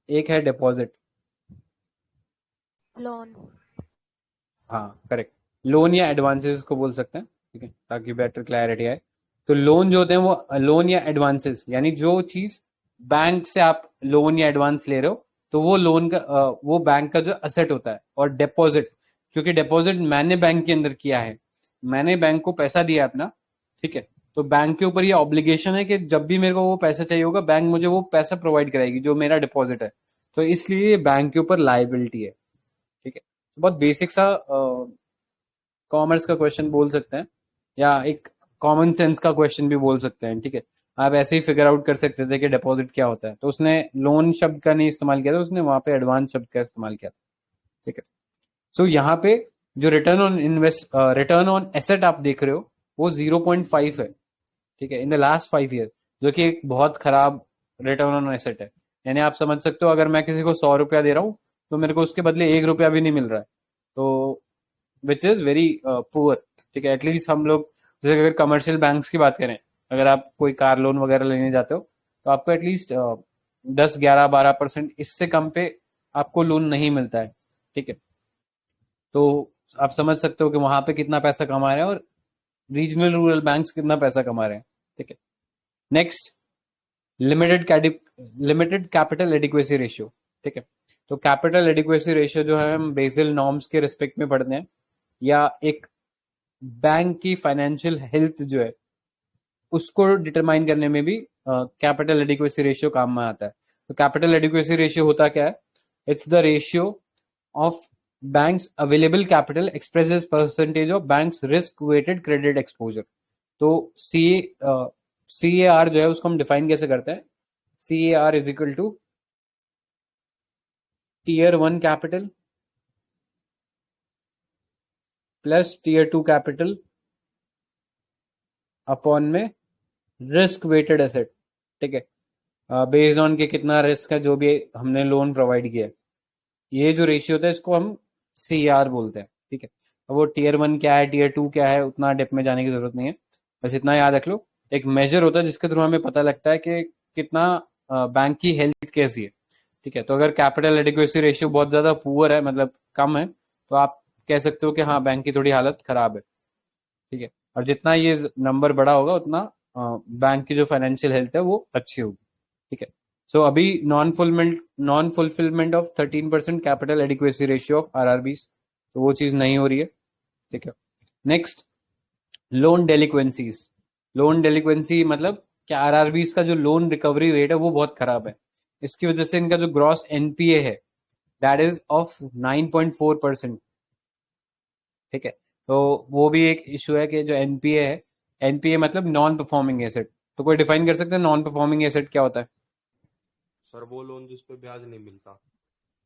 एक है डिपॉजिट। लोन। हाँ करेक्ट, लोन या एडवांसेस को बोल सकते हैं। ठीक है, ताकि बेटर क्लैरिटी आए। तो लोन जो होते हैं वो लोन या एडवांसेस, यानी जो चीज बैंक से आप लोन या एडवांस ले रहे हो तो वो लोन का वो बैंक का जो असेट होता है। और डिपॉजिट क्योंकि डिपॉजिट मैंने बैंक के अंदर किया है, मैंने बैंक को पैसा दिया अपना, ठीक है, तो बैंक के ऊपर ये ऑब्लिगेशन है कि जब भी मेरे को वो पैसा चाहिए होगा बैंक मुझे वो पैसा प्रोवाइड कराएगी जो मेरा डिपॉजिट है, तो इसलिए बैंक के ऊपर लाइबिलिटी है, ठीक है। तो बहुत बेसिक सा कॉमर्स का क्वेश्चन बोल सकते हैं, या एक कॉमन सेंस का क्वेश्चन भी बोल सकते हैं, ठीक है। आप ऐसे ही फिगर आउट कर सकते थे कि डिपॉजिट क्या होता है, तो उसने लोन शब्द का नहीं इस्तेमाल किया था, उसने वहां पे एडवांस शब्द का इस्तेमाल किया था, ठीक है। सो यहाँ पे जो रिटर्न ऑन एसेट आप देख रहे हो वो 0.5 है, ठीक है, इन द लास्ट 5 ईयर, जो कि एक बहुत खराब रिटर्न ऑन एसेट है। यानी आप समझ सकते हो अगर मैं किसी को 100 रुपया दे रहा हूँ तो मेरे को उसके बदले 1 रुपया भी नहीं मिल रहा है, तो विच इज वेरी पुअर, ठीक है। एटलीस्ट हम लोग जैसे अगर कमर्शियल बैंक्स की बात करें, अगर आप कोई कार लोन वगैरह लेने जाते हो तो आपको एटलीस्ट 10, 11, 12% इससे कम पे आपको लोन नहीं मिलता है, ठीक है। तो आप समझ सकते हो कि वहां पे कितना पैसा कमा रहे हैं और रीजनल रूरल बैंक्स कितना पैसा कमा रहे हैं, ठीक है। Next, limited capital adequacy ratio, ठीक है। तो कैपिटल एडिक्वेसी रेशियो जो है हम बेसिल नॉर्म्स के रिस्पेक्ट में पढ़ते हैं, या एक बैंक की फाइनेंशियल हेल्थ जो है उसको डिटरमाइन करने में भी कैपिटल एडिक्वेसी रेशियो काम में आता है। तो कैपिटल एडिक्वेसी रेशियो होता क्या है? It's the ratio of banks available capital express as percentage of banks risk weighted credit exposure. तो सी ए आर जो है उसको हम डिफाइन कैसे करते हैं? C A R is equal to tier 1 capital plus tier 2 capital upon में risk weighted asset, ठीक है, बेस्ड ऑन के कितना रिस्क है जो भी हमने लोन प्रोवाइड किया है। ये जो रेशियो होता है इसको हम सी आर बोलते हैं, ठीक है। अब वो टीयर 1 क्या है, टीयर 2 क्या है, उतना डेप्थ में जाने की जरूरत नहीं है, बस इतना याद रख लो। एक मेजर होता है जिसके थ्रू हमें पता लगता है कि कितना बैंक की हेल्थ कैसी है, ठीक है। तो अगर कैपिटल एडिक्वेसी रेशियो बहुत ज्यादा पुअर है, मतलब कम है, तो आप कह सकते हो कि हाँ बैंक की थोड़ी हालत खराब है, ठीक है। और जितना ये नंबर बड़ा होगा उतना बैंक की जो फाइनेंशियल हेल्थ है वो अच्छी होगी, ठीक है। सो अभी non fulfilment of 13% capital adequacy ratio of RRBs, तो वो चीज नहीं हो रही है, ठीक है। Next, loan delinquencies. Loan delinquency मतलब कि आरआरबीज का जो लोन रिकवरी रेट है वो बहुत खराब है, इसकी वजह से इनका जो ग्रॉस एनपीए है दैट इज ऑफ 9.4%, ठीक है। तो वो भी एक इशू है कि जो एनपीए है, एनपीए मतलब नॉन परफॉर्मिंग एसेट, तो कोई डिफाइन कर सकते हैं नॉन परफॉर्मिंग एसेट क्या होता है? सर वो लोन जिस पे ब्याज नहीं मिलता,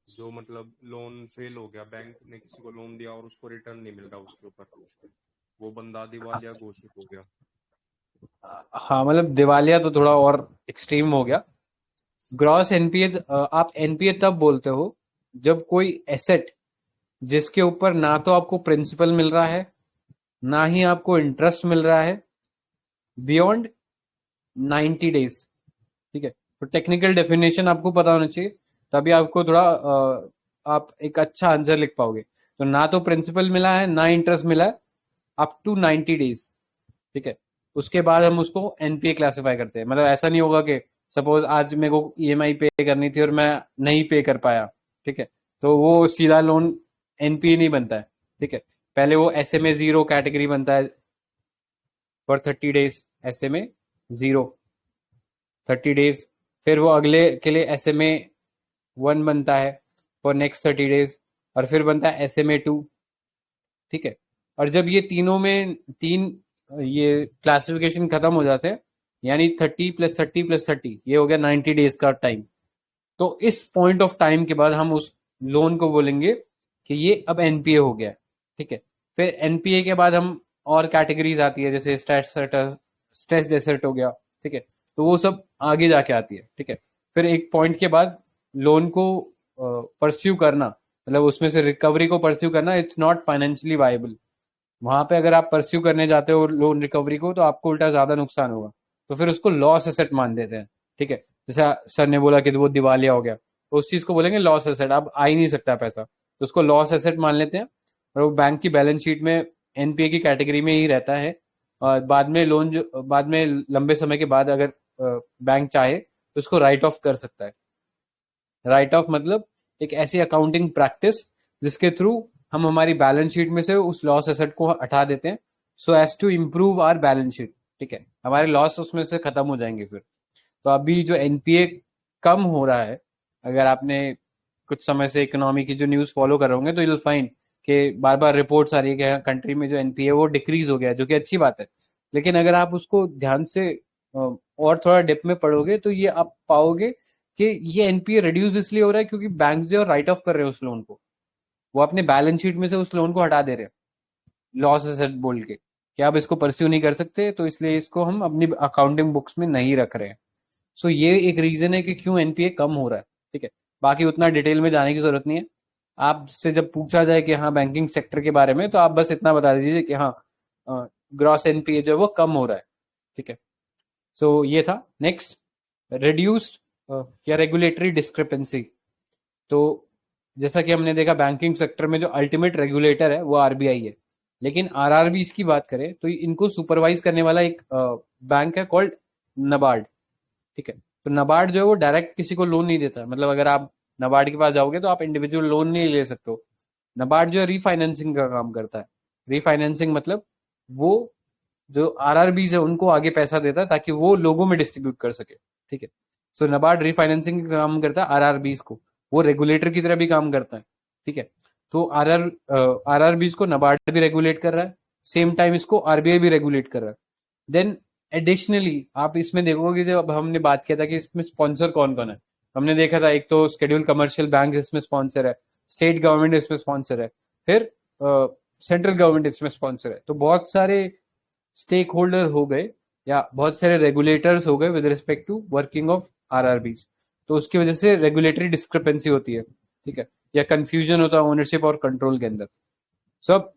जो मतलब लोन फेल हो गया, बैंक ने किसी को लोन दिया और उसको रिटर्न नहीं मिल रहा उसके ऊपर, वो बंदा दिवालिया घोषित हो गया। हाँ मतलब दिवालिया तो थोड़ा और एक्सट्रीम हो गया। ग्रॉस एनपीए, आप एनपीए तब बोलते हो जब कोई एसेट जिसके ऊपर ना तो आपको प्रिंसिपल मिल रहा है ना ही आपको इंटरेस्ट मिल रहा है बियॉन्ड 90 डेज, ठीक है। तो टेक्निकल डेफिनेशन आपको पता होना चाहिए, तभी आपको थोड़ा आप एक अच्छा आंसर लिख पाओगे। तो ना तो प्रिंसिपल मिला है ना इंटरेस्ट मिला है अप टू 90 डेज, ठीक है। उसके बाद हम उसको एनपीए क्लासिफाई करते हैं। मतलब ऐसा नहीं होगा कि सपोज आज मेरे को ईएमआई पे करनी थी और मैं नहीं पे कर पाया, ठीक है, तो वो सीधा लोन एनपीए नहीं बनता है, ठीक है। पहले वो एसएमए जीरो कैटेगरी बनता है for 30 days, SMA zero 30 days, फिर वो अगले के लिए एसएमए 1 बनता है फॉर नेक्स्ट 30 डेज, और फिर बनता है एसएमए 2, ठीक है। और जब ये तीनों में तीन ये क्लासिफिकेशन खत्म हो जाते हैं, यानी 30 + 30 + 30 ये हो गया 90 डेज का टाइम, तो इस पॉइंट ऑफ टाइम के बाद हम उस लोन को बोलेंगे कि ये अब एनपीए हो गया, ठीक है। फिर एनपीए के बाद हम और कैटेगरीज आती है जैसे स्ट्रेस्ड एसेट हो गया, ठीक है, तो वो सब आगे जाके आती है, ठीक है। फिर एक पॉइंट के बाद लोन को परस्यू करना, मतलब उसमें से रिकवरी को परस्यू करना, इट्स नॉट फाइनेंशियली वायबल। वहां पे अगर आप परस्यू करने जाते हो लोन रिकवरी को तो आपको उल्टा ज्यादा नुकसान होगा, तो फिर उसको लॉस एसेट मान देते हैं, ठीक है। जैसा सर ने बोला कि वो दिवालिया हो गया, तो उस चीज को बोलेंगे लॉस एसेट, अब आ ही नहीं सकता पैसा, तो उसको लॉस एसेट मान लेते हैं, और वो बैंक की बैलेंस शीट में एनपीए की कैटेगरी में ही रहता है। और बाद में लोन जो बाद में लंबे समय के बाद अगर बैंक चाहे तो उसको राइट ऑफ कर सकता है। राइट ऑफ मतलब एक ऐसी अकाउंटिंग प्रैक्टिस जिसके थ्रू हम हमारी बैलेंस शीट में से उस लॉस एसेट को हटा देते हैं, so as to improve our balance sheet. ठीक है, हमारे लॉस उसमें से खत्म हो जाएंगे फिर। तो अभी जो एनपीए कम हो रहा है, अगर आपने कुछ समय से इकोनॉमी की जो न्यूज़ फॉलो कर रहे होंगे तो यू विल फाइंड कि बार बार रिपोर्ट्स आ रही है कि कंट्री में जो एनपीए वो डिक्रीज हो गया है, जो कि अच्छी बात है। लेकिन अगर आप उसको ध्यान से और थोड़ा डिप में पढ़ोगे तो ये आप पाओगे कि ये एनपीए रिड्यूस इसलिए हो रहा है क्योंकि बैंक जो राइट ऑफ कर रहे हैं उस लोन को, वो अपने बैलेंस शीट में से उस लोन को हटा दे रहे हैं लॉस एसेट बोल के कि आप इसको परस्यू नहीं कर सकते, तो इसलिए इसको हम अपनी अकाउंटिंग बुक्स में नहीं रख रहे हैं। सो ये एक रीजन है कि क्यों एनपीए कम हो रहा है। ठीक है, बाकी उतना डिटेल में जाने की जरूरत नहीं है। आपसे जब पूछा जाए कि हाँ बैंकिंग सेक्टर के बारे में, तो आप बस इतना बता दीजिए कि हाँ ग्रॉस एनपीए जो है वो कम हो रहा है। ठीक है, सो ये था। नेक्स्ट, रिड्यूस्ड या रेगुलेटरी डिस्क्रिपेंसी। तो जैसा कि हमने देखा बैंकिंग सेक्टर में जो अल्टीमेट रेगुलेटर है वो आरबीआई है, लेकिन आरआरबी की बात करें तो इनको सुपरवाइज करने वाला एक बैंक है कॉल्ड नबार्ड। ठीक है, तो नबार्ड जो है वो डायरेक्ट किसी को लोन नहीं देता, मतलब अगर आप नबार्ड के पास जाओगे तो आप इंडिविजुअल लोन नहीं ले सकते हो। नबार्ड जो है रीफाइनेंसिंग का काम करता है। रीफाइनेंसिंग मतलब वो जो आरआरबीज है उनको आगे पैसा देता है ताकि वो लोगों में डिस्ट्रीब्यूट कर सके। ठीक है, सो नबार्ड रीफाइनेंसिंग का काम करता है आरआरबीज को, वो रेगुलेटर की तरह भी काम करता है। ठीक है, तो आरआरबीज को नबार्ड भी रेगुलेट कर रहा है, सेम टाइम इसको आरबीआई भी रेगुलेट कर रहा है। देन एडिशनली आप इसमें देखोगे, जब हमने बात किया था कि इसमें स्पॉन्सर कौन कौन है, हमने देखा था एक तो शेड्यूल कमर्शियल बैंक इसमें स्पॉन्सर है, स्टेट गवर्नमेंट इसमें स्पॉन्सर है, फिर सेंट्रल गवर्नमेंट इसमें स्पॉन्सर है। तो बहुत सारे स्टेक होल्डर हो गए या बहुत सारे रेगुलेटर्स हो गए with respect to working of RRBs. तो उसकी वजह से रेगुलेटरी डिस्क्रिपेंसी होती है। ठीक है, या कंफ्यूजन होता है ओनरशिप और कंट्रोल के अंदर। सब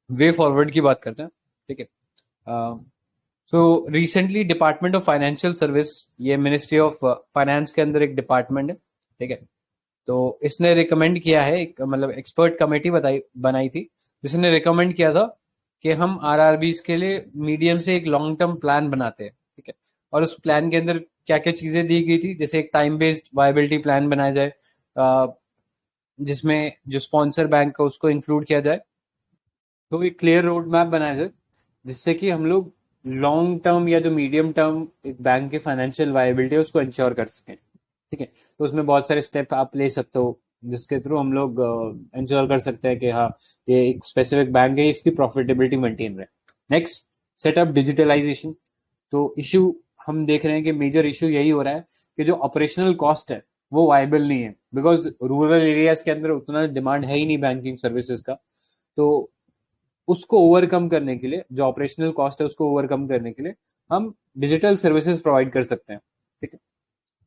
वे फॉरवर्ड की बात करते हैं। ठीक है, so recently department of financial service, ये मिनिस्ट्री ऑफ फाइनेंस के अंदर एक डिपार्टमेंट है। ठीक है, तो इसने रिकमेंड किया है, एक मतलब एक्सपर्ट कमेटी बनाई थी जिसने रिकमेंड किया था कि हम आरआरबीज के लिए मीडियम से एक लॉन्ग टर्म प्लान बनाते हैं। ठीक है, और उस प्लान के अंदर क्या क्या चीजें दी गई थी, जैसे एक टाइम बेस्ड वायबिलिटी प्लान बनाया जाए, जिसमें जो स्पॉन्सर बैंक है उसको इंक्लूड किया जाए, तो एक क्लियर रोड मैप बनाया जाए जिससे कि हम लोग लॉन्ग टर्म या जो मीडियम टर्म एक बैंक की फाइनेंशियल वायबिलिटी है उसको इंश्योर कर सकें। ठीक है, तो उसमें बहुत सारे स्टेप आप ले सकते हो जिसके थ्रू हम लोग इंश्योर कर सकते हैं कि हाँ ये एक स्पेसिफिक बैंक है, इसकी प्रॉफिटेबिलिटी मेंटेन रहे। Next, setup digitalisation. तो इशू हम देख रहे हैं कि मेजर इशू यही हो रहा है कि जो ऑपरेशनल कॉस्ट है वो वायबल नहीं है, बिकॉज रूरल एरियाज के अंदर उतना डिमांड है ही नहीं बैंकिंग सर्विसेज का। तो उसको ओवरकम करने के लिए, जो ऑपरेशनल कॉस्ट है उसको ओवरकम करने के लिए हम डिजिटल सर्विसेज प्रोवाइड कर सकते हैं। ठीक है,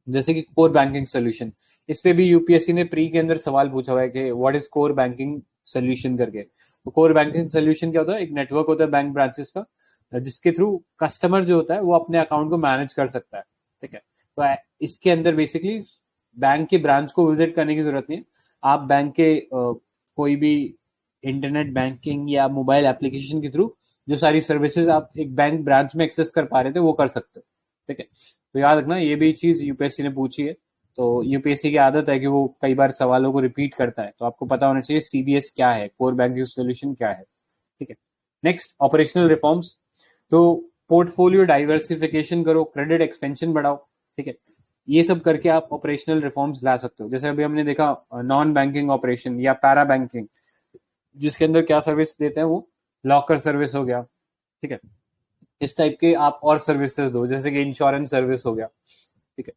जैसे कि कोर बैंकिंग सोल्यूशन। इस पे भी यूपीएससी ने प्री के अंदर सवाल पूछा हुआ है कि what is core banking solution करके। तो कोर बैंकिंग सोल्यूशन क्या होता है, एक नेटवर्क होता है बैंक ब्रांचेस का जिसके थ्रू कस्टमर जो होता है वो अपने अकाउंट को मैनेज कर सकता है। ठीक है, तो इसके अंदर बेसिकली बैंक के ब्रांच को विजिट करने की जरूरत नहीं है। आप बैंक के कोई भी इंटरनेट बैंकिंग या मोबाइल एप्लीकेशन के थ्रू जो सारी सर्विसेज आप एक बैंक ब्रांच में एक्सेस कर पा रहे थे वो कर सकते हो। ठीक है, तो याद रखना ये भी चीज यूपीएससी ने पूछी है। तो यूपीएससी की आदत है कि वो कई बार सवालों को रिपीट करता है, तो आपको पता होना चाहिए सीबीएस क्या है, कोर बैंकिंग सोल्यूशन क्या है। ठीक है, नेक्स्ट, ऑपरेशनल रिफॉर्म्स। तो पोर्टफोलियो डाइवर्सिफिकेशन करो, क्रेडिट एक्सपेंशन बढ़ाओ। ठीक है, ये सब करके आप ऑपरेशनल रिफॉर्म्स ला सकते हो। जैसे अभी हमने देखा नॉन बैंकिंग ऑपरेशन या पैरा बैंकिंग, जिसके अंदर क्या सर्विस देते हैं वो लॉकर सर्विस हो गया। ठीक है, इस टाइप के आप और सर्विसेज दो, जैसे कि इंश्योरेंस सर्विस हो गया। ठीक है,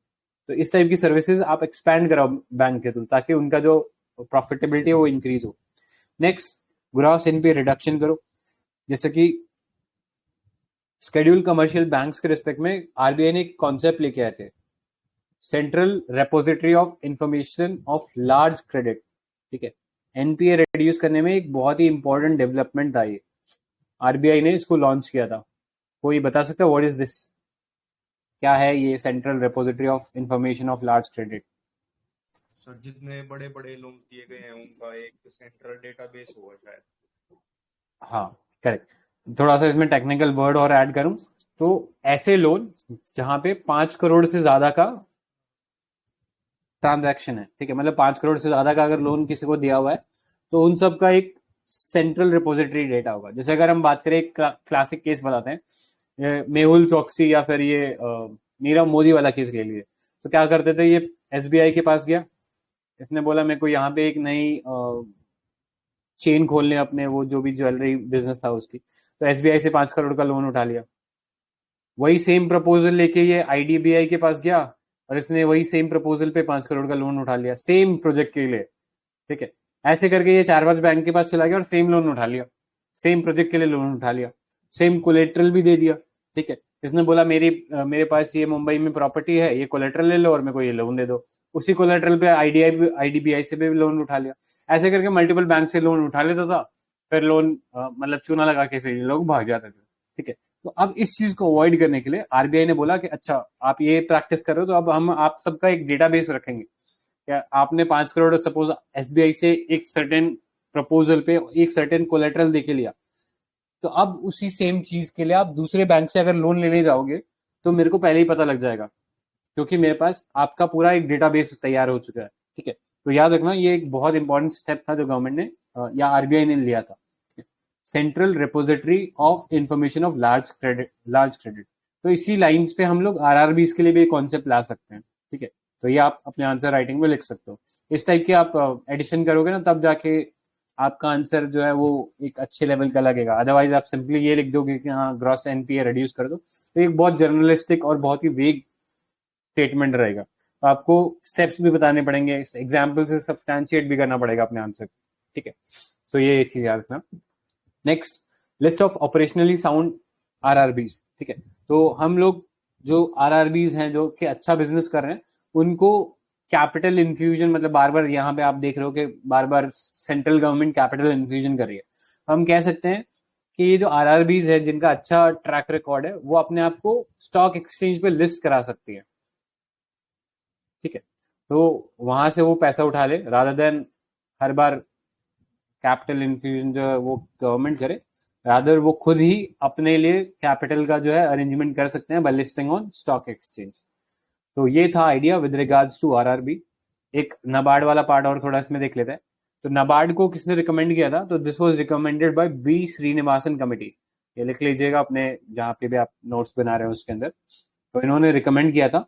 तो इस टाइप की सर्विसेज आप एक्सपैंड कराओ बैंक के थ्रू ताकि उनका जो प्रॉफिटेबिलिटी है वो इंक्रीज हो। नेक्स्ट, ग्रॉस एनपीए रिडक्शन करो। जैसे कि शेड्यूल कमर्शियल बैंक्स के रिस्पेक्ट में आरबीआई ने एक कॉन्सेप्ट लेके आए थे, central repository of information of large credit. ठीक है, एनपीए रिड्यूस करने में एक बहुत ही इंपॉर्टेंट डेवलपमेंट था ये, आरबीआई ने इसको लॉन्च किया था। कोई बता सकता है व्हाट इज दिस, क्या है ये central repository of information of large credit? Sir जितने बड़े बड़े लोन दिए गए हैं उनका एक सेंट्रल डेटाबेस होगा शायद। हाँ, करेक्ट। थोड़ा सा इसमें टेक्निकल वर्ड और ऐड करूं तो ऐसे लोन जहां पे 5 करोड़ से ज्यादा का ट्रांजैक्शन है। ठीक है, मतलब 5 करोड़ से ज्यादा का अगर लोन किसी को दिया हुआ है तो उन सब का एक सेंट्रल रिपोजिटरी डेटा होगा। जैसे अगर हम बात करें, क्लासिक केस बताते हैं, मेहुल चौकसी या फिर ये नीरव मोदी वाला केस ले लीजिए। तो क्या करते थे, ये एसबीआई के पास गया, इसने बोला मेरे को यहाँ पे एक नई चेन खोलने अपने, वो जो भी ज्वेलरी बिजनेस था उसकी, तो एसबीआई से 5 करोड़ का लोन उठा लिया। वही सेम प्रपोजल लेके ये आईडीबीआई के पास गया और इसने वही सेम प्रपोजल पे 5 करोड़ का लोन उठा लिया सेम प्रोजेक्ट के लिए। ठीक है, ऐसे करके ये 4-5 बैंक के पास चला गया और सेम लोन उठा लिया, सेम प्रोजेक्ट के लिए लोन उठा लिया, सेम कोलेट्रल भी दे दिया। ठीक है, इसने बोला मेरे पास ये मुंबई में प्रॉपर्टी है, ये कोलेट्रल ले लो और मेरे को ये लोन दे दो। उसी कोलेट्रल पे आईडीबीआई से भी लोन उठा लिया। ऐसे करके मल्टीपल बैंक से लोन उठा लेता था, फिर लोन मतलब चूना लगा के फिर ये लोग भाग जाते थे। ठीक है, तो अब इस चीज को अवॉइड करने के लिए आरबीआई ने बोला कि अच्छा आप ये प्रैक्टिस कर रहे हो, तो अब हम आप सबका एक डेटाबेस रखेंगे। क्या आपने 5 करोड़ सपोज एसबीआई से एक सर्टेन प्रपोजल पे एक सर्टेन कोलेटरल देके लिया, तो अब उसी सेम चीज के लिए आप दूसरे बैंक से अगर लोन लेने जाओगे तो मेरे को पहले ही पता लग जाएगा, क्योंकि मेरे पास आपका पूरा एक डेटाबेस तैयार हो चुका है। ठीक है, तो याद रखना ये एक बहुत इंपॉर्टेंट स्टेप था जो गवर्नमेंट ने या आरबीआई ने लिया था। Central repository of information of large credit. तो इसी लाइंस पे हम लोग आरआरबीज के लिए भी कॉन्सेप्ट ला सकते हैं। ठीक है, तो ये आप अपने आंसर राइटिंग में लिख सकते हो। इस टाइप के आप एडिशन करोगे ना, तब जाके आपका आंसर जो है वो एक अच्छे लेवल का लगेगा। अदरवाइज आप सिंपली ये लिख दोगे कि हाँ ग्रॉस एनपीए रिड्यूस कर दो, तो एक बहुत जर्नलिस्टिक और बहुत ही वेग स्टेटमेंट रहेगा। तो आपको स्टेप्स भी बताने पड़ेंगे, एग्जाम्पल से सब्सटैंशिएट भी करना पड़ेगा अपने आंसर। ठीक है, तो ये चीज याद रखना। Next, list of operationally sound RRBs. ठीक है, तो हम लोग जो आरआरबीज हैं जो कि अच्छा बिजनेस कर रहे हैं, उनको कैपिटल इन्फ्यूजन, मतलब बार बार यहाँ पे आप देख रहे हो कि बार बार सेंट्रल गवर्नमेंट कैपिटल इन्फ्यूजन कर रही है। हम कह सकते हैं कि ये जो आरआरबीज है जिनका अच्छा ट्रैक रिकॉर्ड है, वो अपने आप को स्टॉक एक्सचेंज पे लिस्ट करा सकती है। ठीक है, तो वहां से वो पैसा उठा ले, रादर देन हर बार कैपिटल इन्फ्यूजन जो है वो गवर्नमेंट करे, रादर वो खुद ही अपने लिए कैपिटल का जो है अरेंजमेंट कर सकते हैं by listing on stock exchange. तो ये था idea with regards to RRB. एक नबार्ड वाला पार्ट और थोड़ा इसमें देख लेते हैं। तो नबार्ड को किसने रिकमेंड किया था, तो this was recommended by B Srinivasan committee. ये लिख लीजिएगा अपने जहाँ पे भी आप नोट्स बना रहे हो उसके अंदर। तो इन्होंने रिकमेंड किया था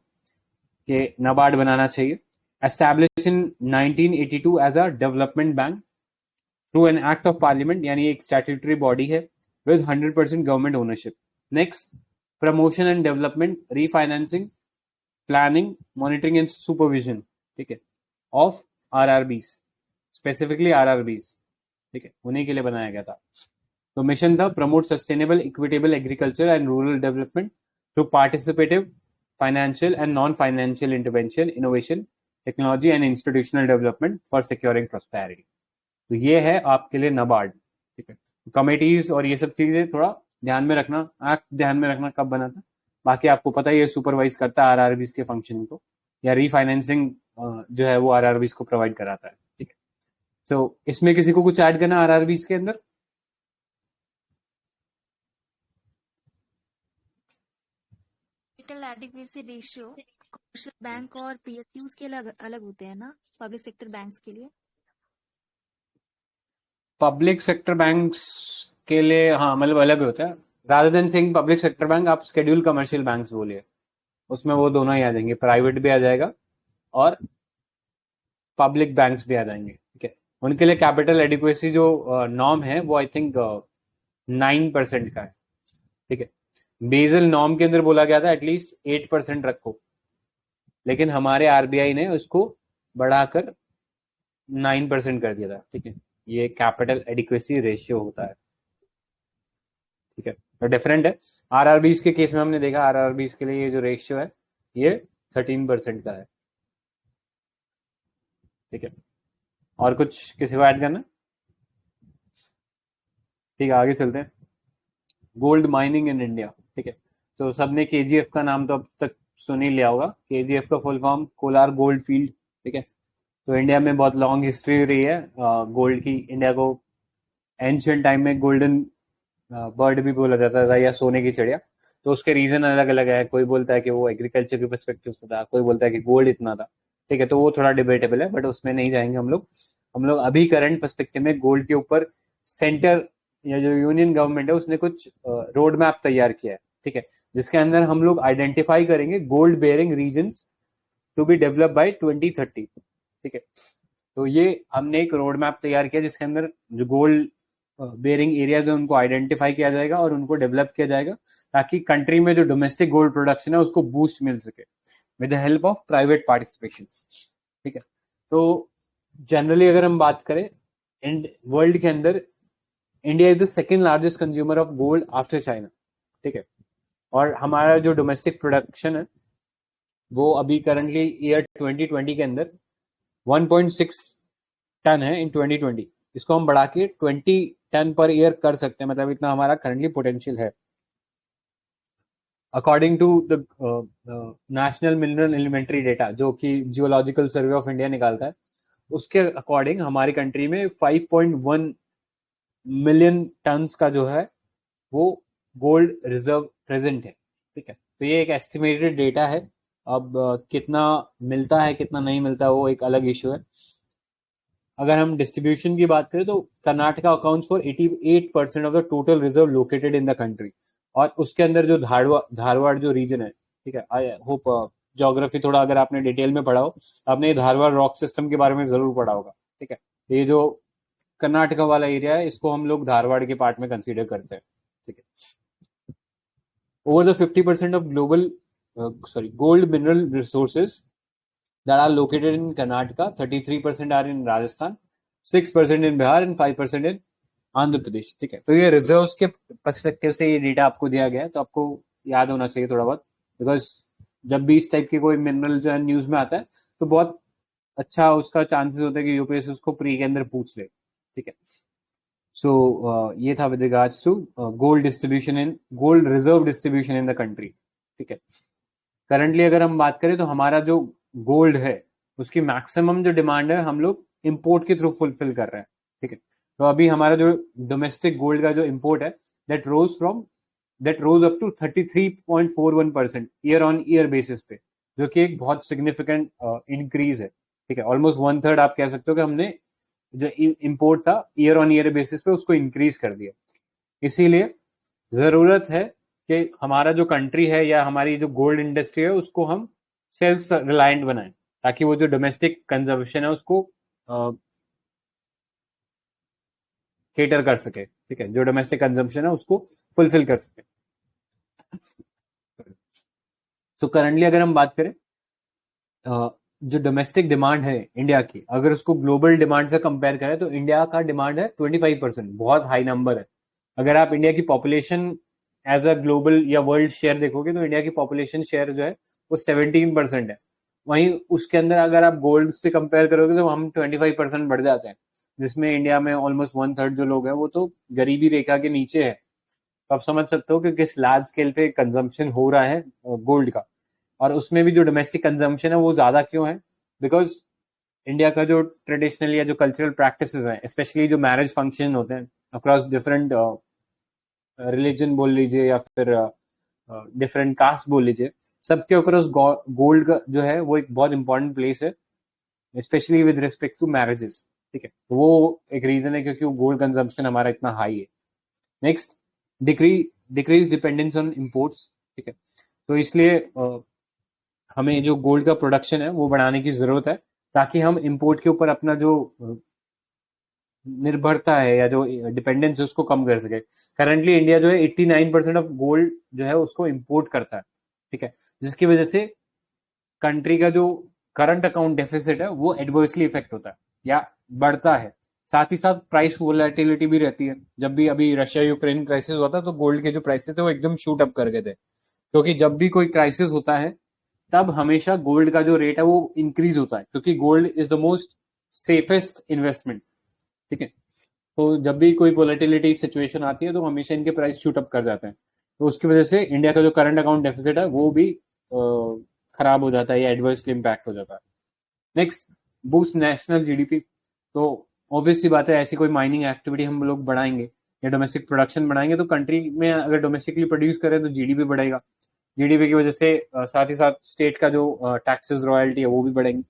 कि नबार्ड बनाना चाहिए। Establish in 1982 as a development bank through an act of parliament, यानी एक स्टैट्यूटरी बॉडी है with 100% government ownership. Next, promotion and development, refinancing, planning, monitoring and supervision, ठीक है, ऑफ आरआरबीज, स्पेसिफिकली आरआरबीज। ठीक है, उन्हीं के लिए बनाया गया था। तो मिशन था promote sustainable equitable agriculture and rural development through participative financial and non financial intervention, innovation, technology and institutional development for securing prosperity. तो ये है आपके लिए नबार्ड। ठीक है, कमेटीज और ये सब चीजें थोड़ा ध्यान में रखना, ध्यान में रखना कब बना था। बाकी आपको पता है ये सुपरवाइज करता है आरआरबीज के फंक्शन को, या रीफाइनेंसिंग जो है वो आरआरबीज को प्रोवाइड कराता है। ठीक है, सो इसमें किसी को कुछ ऐड करना आरआरबीज के अंदर? Capital adequacy ratio commercial bank और पीएसयूज के अलग अलग होते हैं ना, पब्लिक सेक्टर बैंक्स के लिए? पब्लिक सेक्टर बैंक्स के लिए हाँ, मतलब अलग होता है। Rather than saying public sector bank, आप शेड्यूल कमर्शियल बैंक्स बोलिए, उसमें वो दोनों ही आ जाएंगे, प्राइवेट भी आ जाएगा और पब्लिक बैंक्स भी आ जाएंगे। ठीक है, उनके लिए कैपिटल एडिक्वेसी जो नॉर्म है वो आई थिंक 9% का है। ठीक है, बेजल नॉर्म के अंदर बोला गया था एटलीस्ट 8% रखो, लेकिन हमारे आरबीआई ने उसको बढ़ाकर 9% कर दिया था। ठीक है, ये कैपिटल एडिक्वेसी रेशियो होता है। ठीक है, तो डिफरेंट है। आरआरबीज के केस में हमने देखा आरआरबीज के लिए ये जो रेशियो है ये 13% का है। ठीक है, और कुछ किसी को ऐड करना? ठीक है, आगे चलते हैं। Gold mining in India. ठीक है, तो सबने केजीएफ का नाम तो अब तक सुन ही लिया होगा। केजीएफ का full form Kolar gold field. ठीक है, तो इंडिया में बहुत लॉन्ग हिस्ट्री रही है गोल्ड की। इंडिया को एंशियंट टाइम में गोल्डन बर्ड भी बोला जाता था, या सोने की चिड़िया। तो उसके रीजन अलग अलग है, कोई बोलता है कि वो एग्रीकल्चर के परस्पेक्टिव से था, कोई बोलता है कि गोल्ड इतना था। ठीक है, तो वो थोड़ा डिबेटेबल है, बट उसमें नहीं जाएंगे हम लोग। हम लोग अभी करंट पर्सपेक्टिव में गोल्ड के ऊपर सेंटर या जो यूनियन गवर्नमेंट है उसने कुछ रोड मैप तैयार किया है, ठीक है, जिसके अंदर हम लोग आइडेंटिफाई करेंगे gold bearing regions to be develop by 2030, ठीक है। तो ये हमने एक रोड मैप तैयार किया जिसके अंदर जो गोल्ड बेयरिंग एरियाज है उनको आइडेंटिफाई किया जाएगा और उनको डेवलप किया जाएगा ताकि कंट्री में जो डोमेस्टिक गोल्ड प्रोडक्शन है उसको बूस्ट मिल सके with the help of private participation, ठीक है। तो जनरली अगर हम बात करें वर्ल्ड के अंदर India is the second largest consumer of gold after China, ठीक है। और हमारा जो डोमेस्टिक प्रोडक्शन है वो अभी करंटली ईयर 2020 के अंदर 1.6 टन है इन 2020। इसको हम बढ़ा के 20 टन पर ईयर कर सकते हैं, मतलब इतना हमारा करंटली पोटेंशियल है। According to the national mineral elementary data जो कि जियोलॉजिकल सर्वे ऑफ इंडिया निकालता है, उसके अकॉर्डिंग हमारी कंट्री में 5.1 मिलियन टन्स का जो है वो गोल्ड रिजर्व प्रेजेंट है, ठीक है। तो ये एक एस्टिमेटेड डेटा है। अब कितना मिलता है कितना नहीं मिलता है वो एक अलग इशू है। अगर हम डिस्ट्रीब्यूशन की बात करें तो Karnataka accounts for 88% of the total reserve located in the country, और उसके अंदर जो धारवाड़ जो रीजन है, ठीक है, आई होप ज्योग्राफी थोड़ा अगर आपने डिटेल में पढ़ा हो तो आपने धारवाड़ रॉक सिस्टम के बारे में जरूर पढ़ा होगा, ठीक है। ये जो कर्नाटका वाला एरिया है इसको हम लोग धारवाड़ के पार्ट में कंसीडर करते हैं, ठीक है। Over the 50% of global gold mineral resources that are located in Karnataka, 33% are in Rajasthan, 6% in Bihar and 5% in Andhra Pradesh, ठीक है। तो ये रिजर्व्स के पर्सपेक्टिव से ये डेटा आपको दिया गया है, तो आपको याद होना चाहिए थोड़ा बहुत, बिकॉज जब भी इस टाइप की कोई मिनरल जो है न्यूज में आता है तो बहुत अच्छा उसका चांसेस होता है कि यूपीएससी उसको प्री के अंदर पूछ ले, ठीक है। सो ये था with regards to gold distribution in gold reserve distribution in the country, ठीक है। करंटली अगर हम बात करें तो हमारा जो गोल्ड है उसकी मैक्सिमम जो डिमांड है हम लोग इंपोर्ट के थ्रू फुलफिल कर रहे हैं, ठीक है। तो अभी हमारा जो डोमेस्टिक गोल्ड का जो इंपोर्ट है that rose up to 33.41% year on year basis पे, जो कि एक बहुत सिग्निफिकेंट इंक्रीज है, ठीक है। ऑलमोस्ट 1/3 आप कह सकते हो कि हमने जो इंपोर्ट था ईयर ऑन ईयर बेसिस पे उसको इंक्रीज कर दिया। इसीलिए जरूरत है कि हमारा जो कंट्री है या हमारी जो गोल्ड इंडस्ट्री है उसको हम सेल्फ रिलायंट बनाएं ताकि वो जो डोमेस्टिक कंजम्पशन है उसको केटर कर सके, ठीक है, जो डोमेस्टिक कंजम्पशन है उसको फुलफिल कर सके। तो करंटली अगर हम बात करें जो डोमेस्टिक डिमांड है इंडिया की, अगर उसको ग्लोबल डिमांड से कंपेयर करें तो इंडिया का डिमांड है 25%, बहुत हाई नंबर है। अगर आप इंडिया की पॉपुलेशन एज अ ग्लोबल या वर्ल्ड शेयर देखोगे तो इंडिया की पॉपुलेशन शेयर जो है वो 17% है। वहीं उसके अंदर अगर आप गोल्ड से कंपेयर करोगे तो हम 25% बढ़ जाते हैं, जिसमें इंडिया में ऑलमोस्ट 1/3 जो लोग हैं वो तो गरीबी रेखा के नीचे है। तो आप समझ सकते हो कि किस लार्ज स्केल पे कंजम्पशन हो रहा है गोल्ड का, और उसमें भी जो डोमेस्टिक कंजम्पशन है वो ज्यादा क्यों है, बिकॉज इंडिया का जो ट्रेडिशनल या जो कल्चरल प्रैक्टिसेस हैं, स्पेशली जो मैरिज फंक्शन होते हैं अक्रॉस डिफरेंट रिलीजन बोल लीजिए या फिर डिफरेंट कास्ट बोल लीजिए, सबके अक्रॉस गोल्ड का जो है वो एक बहुत इंपॉर्टेंट प्लेस है, specially with respect to marriages, ठीक है। वो एक रीजन है क्योंकि गोल्ड कंजम्पशन हमारा इतना हाई है। Next, decrease dependence on imports, ठीक है। तो इसलिए हमें जो गोल्ड का प्रोडक्शन है वो बढ़ाने की जरूरत है ताकि हम इंपोर्ट के ऊपर अपना जो निर्भरता है या जो डिपेंडेंस है उसको कम कर सके। करंटली इंडिया जो है 89% ऑफ गोल्ड जो है उसको इंपोर्ट करता है, ठीक है, जिसकी वजह से कंट्री का जो करंट अकाउंट डेफिसिट है वो एडवर्सली इफेक्ट होता है या बढ़ता है। साथ ही साथ प्राइस वोलेटिलिटी भी रहती है। जब भी अभी रशिया यूक्रेन क्राइसिस हुआ था तो गोल्ड के जो प्राइसेस थे वो एकदम शूट अप कर गए थे, क्योंकि जब भी कोई क्राइसिस होता है तब हमेशा गोल्ड का जो रेट है वो इंक्रीज होता है, क्योंकि gold is the most safest investment, ठीक है। तो जब भी कोई वोलेटिलिटी सिचुएशन आती है तो हमेशा इनके प्राइस शूट अप कर जाते हैं, तो उसकी वजह से इंडिया का जो करंट अकाउंट डेफिसिट है वो भी खराब हो जाता है या एडवर्सली इम्पैक्ट हो जाता है। Next, boost national GDP. तो ऑब्वियस सी बात है, ऐसी कोई माइनिंग एक्टिविटी हम लोग बढ़ाएंगे या डोमेस्टिक प्रोडक्शन बढ़ाएंगे तो कंट्री में अगर डोमेस्टिकली प्रोड्यूस करें तो जीडीपी बढ़ेगा। जीडीपी की वजह से साथ ही साथ स्टेट का जो टैक्सेस रॉयल्टी है वो भी बढ़ेंगे।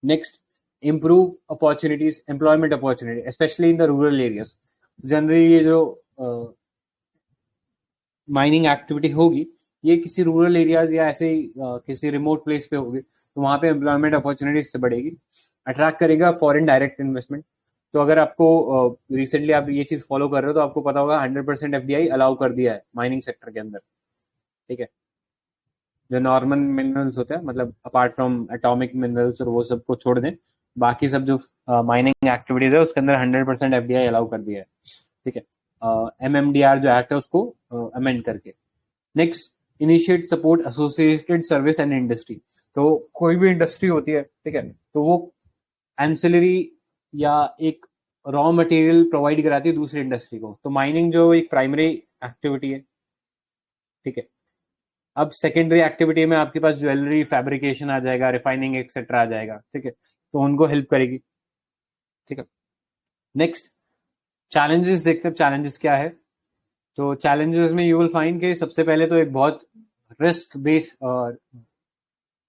Next, improve opportunities, employment opportunity, especially in the rural areas. Generally ये जो माइनिंग एक्टिविटी होगी ये किसी रूरल एरियाज या ऐसे ही किसी रिमोट प्लेस पे होगी, तो वहां पे एम्प्लॉयमेंट अपॉर्चुनिटीज से बढ़ेगी, अट्रैक्ट करेगा फॉरेन डायरेक्ट इन्वेस्टमेंट। तो अगर आपको रिसेंटली आप ये चीज फॉलो कर रहे हो तो आपको पता होगा 100% एफडीआई अलाउ कर दिया है माइनिंग सेक्टर के अंदर, ठीक है। जो नॉर्मल मिनरल्स होते हैं, मतलब अपार्ट फ्रॉम एटॉमिक मिनरल्स और वो सब को छोड़ दें, बाकी सब जो माइनिंग एक्टिविटीज है उसके अंदर 100% एफडीआई अलाउ कर दिया है, ठीक है। एमएमडीआर जो एक्ट है उसको अमेंड करके। Next, initiate support associated service and industry. तो कोई भी इंडस्ट्री होती है, ठीक है, तो वो एंसिलरी या एक रॉ मटेरियल प्रोवाइड कराती है दूसरी इंडस्ट्री को। तो माइनिंग जो एक प्राइमरी एक्टिविटी है, ठीक है। अब सेकेंडरी एक्टिविटी में आपके पास ज्वेलरी फैब्रिकेशन आ जाएगा, रिफाइनिंग एक्सेट्रा आ जाएगा, ठीक है, तो उनको हेल्प करेगी, ठीक है। नेक्स्ट, चैलेंजेस देखते हैं, चैलेंजेस क्या है। तो चैलेंजेस में यू विल फाइंड के सबसे पहले तो एक बहुत रिस्क बेस्ड और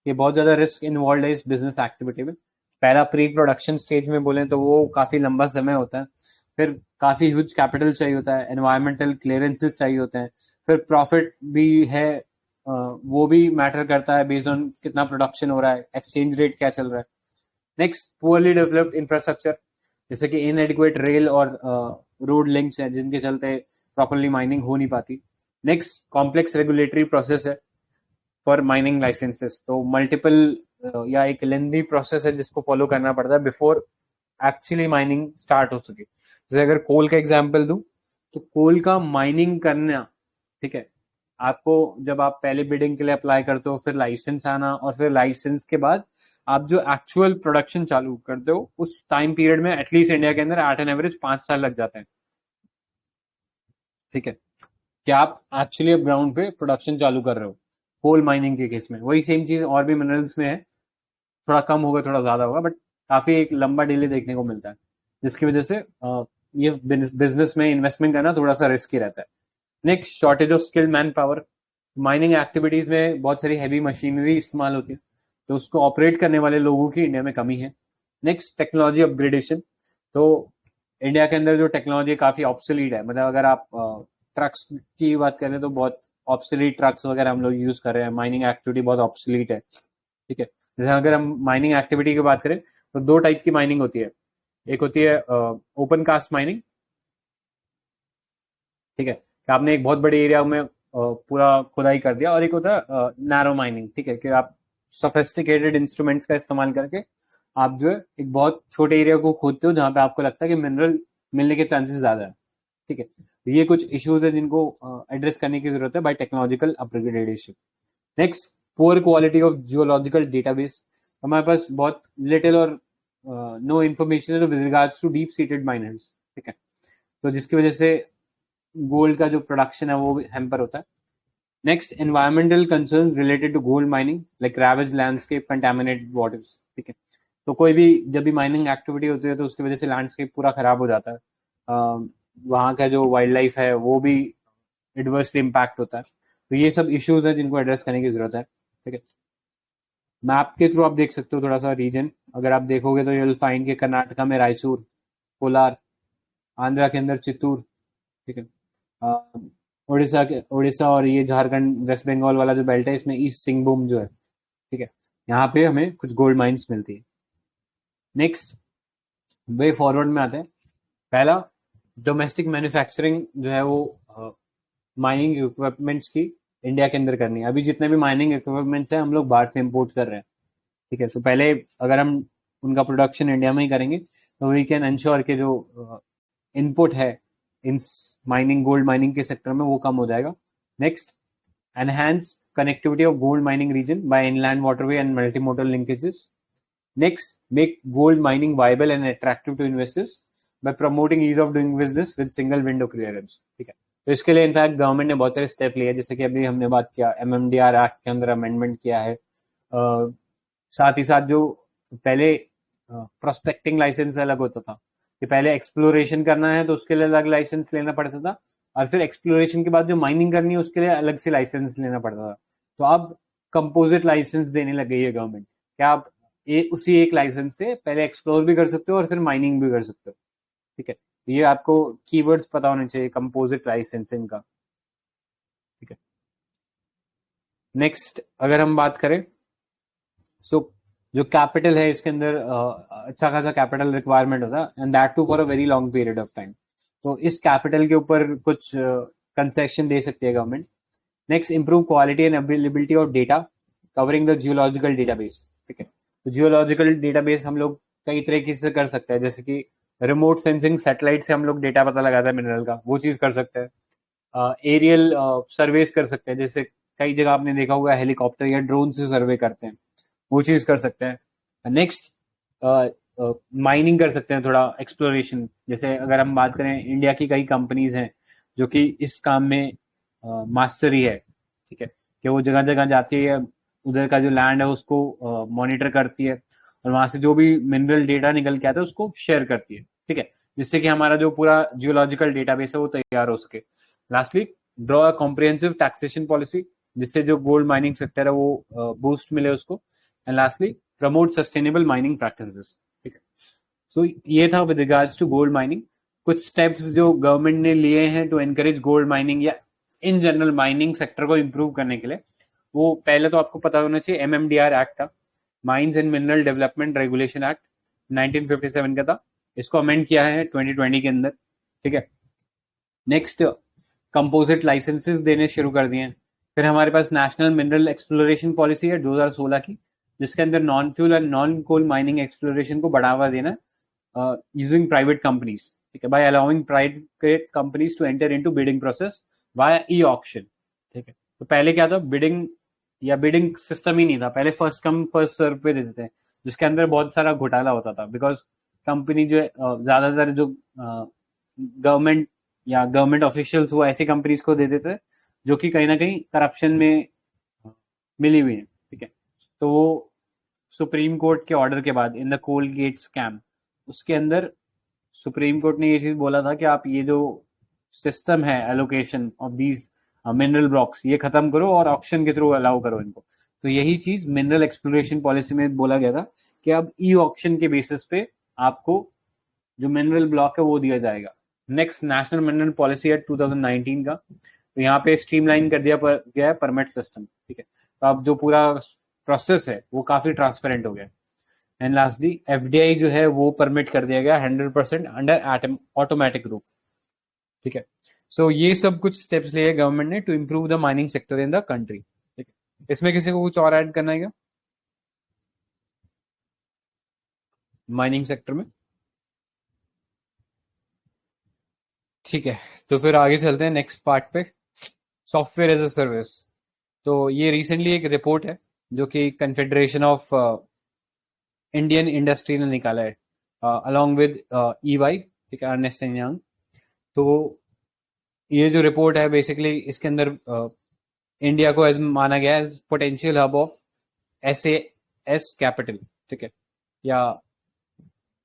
ये बहुत ज्यादा रिस्क इन्वॉल्व है इस बिजनेस एक्टिविटी में। पहला प्री प्रोडक्शन स्टेज में बोले तो वो काफी लंबा समय होता है, फिर काफी ह्यूज कैपिटल चाहिए होता है, एनवायरमेंटल क्लियरेंसेस चाहिए होते हैं, फिर प्रॉफिट भी है, वो भी मैटर करता है बेस्ड ऑन कितना प्रोडक्शन हो रहा है, एक्सचेंज रेट क्या चल रहा है। नेक्स्ट, पुअरली डेवलप्ड इंफ्रास्ट्रक्चर, जैसे कि इनएडिक्वेट रेल और रोड लिंक्स हैं जिनके चलते प्रॉपरली माइनिंग हो नहीं पाती। नेक्स्ट, कॉम्प्लेक्स रेगुलेटरी प्रोसेस है फॉर माइनिंग लाइसेंसेस, तो मल्टीपल या एक लेंदी प्रोसेस है जिसको फॉलो करना पड़ता है बिफोर एक्चुअली माइनिंग स्टार्ट हो सके। जैसे अगर कोल का एग्जांपल दूं तो कोल का माइनिंग करना, ठीक है, आपको जब आप पहले बिडिंग के लिए अप्लाई करते हो, फिर लाइसेंस आना, और फिर लाइसेंस के बाद आप जो एक्चुअल प्रोडक्शन चालू करते हो उस टाइम पीरियड में एटलीस्ट इंडिया के अंदर एट एन एवरेज 5 साल लग जाते हैं, ठीक है, कि आप एक्चुअली अब ग्राउंड पे प्रोडक्शन चालू कर रहे हो। कोल माइनिंग के केस में वही सेम चीज और भी मिनरल्स में है, थोड़ा कम होगा थोड़ा ज्यादा होगा, बट काफी एक लंबा डिले देखने को मिलता है, जिसकी वजह से ये बिजनेस में इन्वेस्टमेंट करना थोड़ा सा रिस्की रहता है। Next, shortage of skilled man power. Mining activities में बहुत सारी हैवी मशीनरी इस्तेमाल होती है, तो उसको ऑपरेट करने वाले लोगों की इंडिया में कमी है। Next, technology upgradation. तो इंडिया के अंदर जो टेक्नोलॉजी काफी ऑब्सोलीट है, मतलब अगर आप ट्रक्स की बात करें तो बहुत ऑब्सोलीट ट्रक्स वगैरह हम लोग यूज कर रहे हैं, माइनिंग एक्टिविटी बहुत ऑब्सोलीट है, ठीक है। जैसे अगर हम माइनिंग एक्टिविटी की बात करें तो दो टाइप की माइनिंग होती है, एक होती है ओपन कास्ट माइनिंग, ठीक है, कि आपने एक बहुत बड़े एरिया में पूरा खुदाई कर दिया, और एक होता है नैरो माइनिंग, ठीक है, कि आप सोफिस्टिकेटेड इंस्ट्रूमेंट्स का इस्तेमाल करके आप जो है एक बहुत छोटे एरिया को खोदते हो जहां पे आपको लगता है कि मिनरल मिलने के चांसेस ज्यादा है, ठीक है। तो ये कुछ इश्यूज है जिनको एड्रेस करने की जरूरत है by technological upgradation. Next, poor quality of geological database. हमारे पास बहुत लिटिल और नो इन्फॉर्मेशन है with regards to deep seated miners, ठीक है, तो जिसकी वजह से गोल्ड का जो प्रोडक्शन है वो हैम्पर होता है। Next, environmental concern related to gold mining like ravage landscape, contaminated waters, ठीक है। तो कोई भी जब भी माइनिंग एक्टिविटी होती है तो उसकी वजह से लैंडस्केप पूरा खराब हो जाता है, वहाँ का जो वाइल्ड लाइफ है वो भी एडवर्सली इम्पैक्ट होता है। तो ये सब इश्यूज है जिनको एड्रेस करने की जरूरत है, ठीक है। मैप के थ्रू आप देख सकते हो थोड़ा सा रीजन, अगर आप देखोगे तो यूल फाइंड के कर्नाटका में रायचूर, कोलार, आंध्रा के अंदर चित्तूर, ठीक है, उड़ीसा और ये झारखंड वेस्ट बंगाल वाला जो बेल्ट है इसमें ईस्ट सिंहभूम जो है, ठीक है, यहाँ पे हमें कुछ गोल्ड माइंस मिलती है। नेक्स्ट, वे फॉरवर्ड में आते हैं। पहला, डोमेस्टिक मैन्युफैक्चरिंग जो है वो माइनिंग इक्विपमेंट्स की इंडिया के अंदर करनी है। अभी जितने भी माइनिंग इक्विपमेंट्स हैं हम लोग बाहर से इंपोर्ट कर रहे हैं, ठीक है। तो पहले अगर हम उनका प्रोडक्शन इंडिया में ही करेंगे तो वी कैन एंश्योर के जो इनपुट है इन माइनिंग गोल्ड माइनिंग के सेक्टर में वो कम हो जाएगा। Next, enhance connectivity of gold mining region by inland waterway and multimodal linkages. Next, make gold mining viable and attractive to investors by promoting ease of doing business with single window clearance, ठीक है। तो इसके लिए in fact government ने बहुत सारे step लिए, जैसे कि अभी हमने बात किया एमएमडीआर एक्ट के अंदर अमेंडमेंट किया है, साथ ही साथ जो पहले प्रोस्पेक्टिंग लाइसेंस अलग होता था कि पहले एक्सप्लोरेशन करना है तो उसके लिए अलग लाइसेंस लेना पड़ता था, और फिर एक्सप्लोरेशन के बाद जो माइनिंग करनी है उसके लिए अलग से लाइसेंस लेना पड़ता था। तो अब कंपोजिट लाइसेंस देने लग गई है गवर्नमेंट, क्या आप उसी एक लाइसेंस से पहले एक्सप्लोर भी कर सकते हो और फिर माइनिंग भी कर सकते हो, ठीक है। ये आपको कीवर्ड्स पता होने चाहिए कंपोजिट लाइसेंसिंग का, ठीक है। नेक्स्ट अगर हम बात करें, सो जो कैपिटल है इसके अंदर अच्छा खासा कैपिटल रिक्वायरमेंट होता है, and that too for a very long period of time. तो इस कैपिटल के ऊपर कुछ कंसेशन दे सकती है government. Next, improve quality and availability of data covering the geological database, ठीक है। तो जियोलॉजिकल डेटाबेस हम लोग कई तरीके से कर सकते हैं, जैसे कि रिमोट सेंसिंग सैटेलाइट से हम लोग डेटा पता लगाते हैं मिनरल का, वो चीज कर सकते हैं। एरियल सर्वेस कर सकते हैं, जैसे कई जगह आपने देखा होगा हेलीकॉप्टर या ड्रोन से सर्वे करते हैं, वो चीज कर सकते हैं। नेक्स्ट, माइनिंग कर सकते हैं, थोड़ा एक्सप्लोरेशन। जैसे अगर हम बात करें, इंडिया की कई कंपनीज हैं जो कि इस काम में मास्टरी है, ठीक है, कि वो जगह जगह जाती है, उधर का जो लैंड है उसको मॉनिटर करती है, और वहां से जो भी मिनरल डेटा निकल के आता है उसको शेयर करती है, ठीक है, जिससे कि हमारा जो पूरा जियोलॉजिकल डेटाबेस है वो तैयार हो सके। Lastly, draw a comprehensive taxation policy, जिससे जो गोल्ड माइनिंग सेक्टर है वो बूस्ट मिले उसको। And lastly, promote sustainable mining practices, ठीक है। सो ये था with regards to gold mining, कुछ स्टेप्स जो गवर्नमेंट ने लिए हैं टू एनकरेज गोल्ड माइनिंग या इन जनरल माइनिंग सेक्टर को इम्प्रूव करने के लिए। वो पहले तो आपको पता होना चाहिए, MMDR एक्ट था, mines and mineral development regulation act 1957 का था, इसको अमेंड किया है 2020 के अंदर, ठीक है। नेक्स्ट, कंपोजिट लाइसेंसेस देने शुरू कर दिए हैं। फिर हमारे पास नेशनल मिनरल एक्सप्लोरेशन पॉलिसी है 2016 की, जिसके अंदर non fuel and non coal mining exploration को बढ़ावा देना यूजिंग प्राइवेट कंपनीज, ठीक है, by allowing private companies to enter into bidding process via e auction, ठीक है। तो पहले क्या था, बिडिंग सिस्टम ही नहीं था, पहले फर्स्ट कम फर्स्ट सर्व पे देते थे, जिसके अंदर बहुत सारा घोटाला होता था, बिकॉज कंपनी जो ज्यादातर जो गवर्नमेंट या गवर्नमेंट ऑफिशियल्स वो ऐसी कंपनीज को दे देते जो कि कहीं ना कहीं करप्शन में मिली हुई है, ठीक है। तो वो सुप्रीम कोर्ट के ऑर्डर के बाद इन द कोलगेट स्कैम, उसके अंदर सुप्रीम कोर्ट ने ये चीज बोला था कि आप ये जो सिस्टम है allocation of these mineral blocks, ये खत्म करो और ऑक्शन के थ्रू अलाउ करो इनको। तो यही चीज मिनरल एक्सप्लोरेशन पॉलिसी में बोला गया था कि अब ई ऑक्शन के बेसिस पे आपको जो मिनरल ब्लॉक है वो दिया जाएगा। Next, national mineral policy act 2019 का, तो यहाँ पे स्ट्रीमलाइन कर दिया गया है परमिट सिस्टम, ठीक है। तो अब जो पूरा प्रोसेस है वो काफी ट्रांसपेरेंट हो गया। एंड लास्टली, FDI जो है वो परमिट कर दिया गया 100% अंडर ऑटोमेटिक रूप, ठीक है। सो ये सब कुछ स्टेप्स लिए गवर्नमेंट ने to improve the mining sector in the country, ठीक है। इसमें किसी को कुछ और ऐड करना है क्या माइनिंग सेक्टर में? ठीक है, तो फिर आगे चलते हैं नेक्स्ट पार्ट पे, सॉफ्टवेयर एज अ सर्विस। तो ये रिसेंटली एक रिपोर्ट है जो कि कन्फेडरेशन ऑफ इंडियन इंडस्ट्री ने निकाला है अलॉन्ग विद EY, ठीक है, अर्नेस्ट एंड यंग। तो ये जो रिपोर्ट है बेसिकली इसके अंदर इंडिया को एज माना गया है as potential hub of SAS capital, ठीक है, या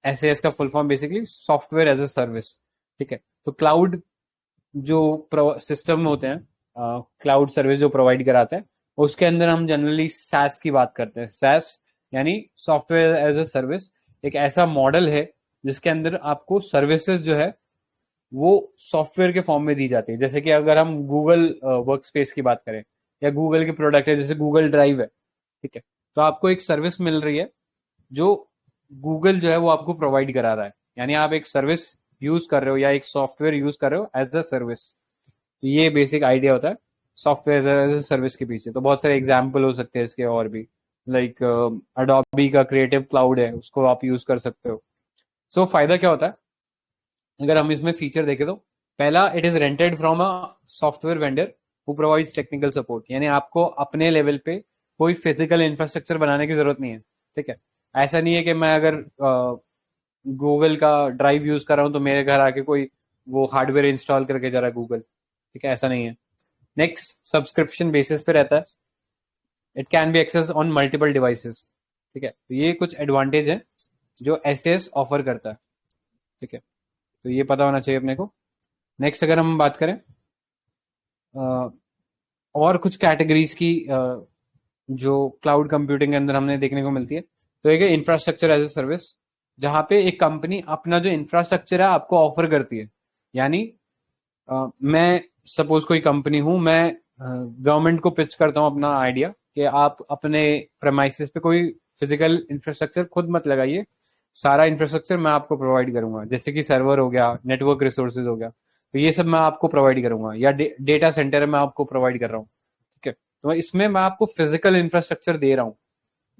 SAS का full form basically software as a service, ठीक है। तो क्लाउड जो सिस्टम होते हैं, क्लाउड सर्विस जो प्रोवाइड कराते हैं, उसके अंदर हम जनरली SaaS की बात करते हैं। SaaS यानी सॉफ्टवेयर एज अ सर्विस, एक ऐसा मॉडल है जिसके अंदर आपको सर्विसेज जो है वो सॉफ्टवेयर के फॉर्म में दी जाती है। जैसे कि अगर हम गूगल वर्क स्पेस की बात करें या गूगल के प्रोडक्ट है जैसे गूगल ड्राइव है, ठीक है, तो आपको एक सर्विस मिल रही है जो गूगल जो है वो आपको प्रोवाइड करा रहा है, यानी आप एक सर्विस यूज कर रहे हो या एक सॉफ्टवेयर यूज कर रहे हो एज अ सर्विस। ये बेसिक आइडिया होता है सॉफ्टवेयर एज अ सर्विस के पीछे। तो बहुत सारे एग्जाम्पल हो सकते हैं इसके और भी, लाइक अडोबी का क्रिएटिव क्लाउड है, उसको आप यूज कर सकते हो। सो फायदा क्या होता है अगर हम इसमें फीचर देखें, तो पहला, it is rented from a software vendor who provides technical support, यानी आपको अपने लेवल पे कोई फिजिकल इंफ्रास्ट्रक्चर बनाने की जरूरत नहीं है, ठीक है। ऐसा नहीं है कि मैं अगर गूगल का ड्राइव यूज कर रहा हूँ तो मेरे घर आके कोई वो हार्डवेयर इंस्टॉल करके जा रहा है गूगल, ठीक है, ऐसा नहीं है। नेक्स्ट, सब्सक्रिप्शन बेसिस पे रहता है, it can be access on multiple devices, ठीक है। तो ये कुछ एडवांटेज है जो SAS ऑफर करता है, ठीक है, तो ये पता होना चाहिए अपने को। नेक्स्ट अगर हम बात करें और कुछ कैटेगरीज की जो क्लाउड कंप्यूटिंग के अंदर हमने देखने को मिलती है, तो एक है इंफ्रास्ट्रक्चर एज ए सर्विस, जहां पे एक कंपनी अपना जो इंफ्रास्ट्रक्चर है आपको ऑफर करती है। यानी मैं सपोज कोई कंपनी हूं, मैं गवर्नमेंट को पिच करता हूं अपना आइडिया कि आप अपने प्रेमाइसिस पे कोई फिजिकल इंफ्रास्ट्रक्चर खुद मत लगाइए, सारा इंफ्रास्ट्रक्चर मैं आपको प्रोवाइड करूंगा, जैसे कि सर्वर हो गया, नेटवर्क रिसोर्सेज हो गया, तो ये सब मैं आपको प्रोवाइड करूंगा, या डेटा सेंटर मैं आपको प्रोवाइड कर रहा हूँ। ठीक है, तो इसमें मैं आपको फिजिकल इंफ्रास्ट्रक्चर दे रहा हूँ,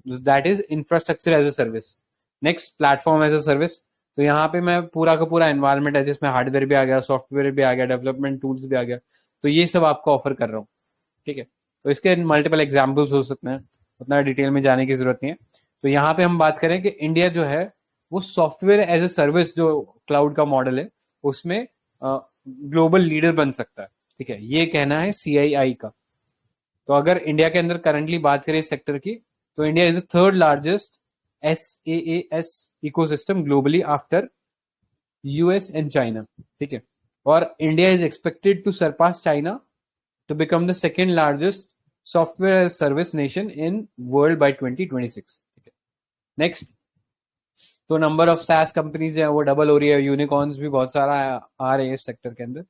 that is infrastructure as a service. Next, platform as a service. तो यहाँ पे मैं पूरा का पूरा एनवायरनमेंट है जिसमें हार्डवेयर भी आ गया, सॉफ्टवेयर भी आ गया, डेवलपमेंट टूल्स भी आ गया, तो ये सब आपको ऑफर कर रहा हूँ। ठीक है, तो इसके मल्टीपल एग्जाम्पल्स हो सकते हैं, उतना डिटेल में जाने की जरूरत नहीं है। तो यहाँ पे हम बात करें कि इंडिया जो है वो सॉफ्टवेयर एज ए सर्विस जो क्लाउड का मॉडल है उसमें ग्लोबल लीडर बन सकता है। ठीक है, ये कहना है CII का। तो अगर इंडिया के अंदर करंटली बात करें इस सेक्टर की, तो India is the third largest SaaS ecosystem globally after US and China. ठीक है, और India is expected to surpass China to become the second largest software as service nation in world by 2026. Next, तो number of SaaS companies है वो double हो रही है, unicorns भी बहुत सारा आ रहे हैं इस सेक्टर के अंदर।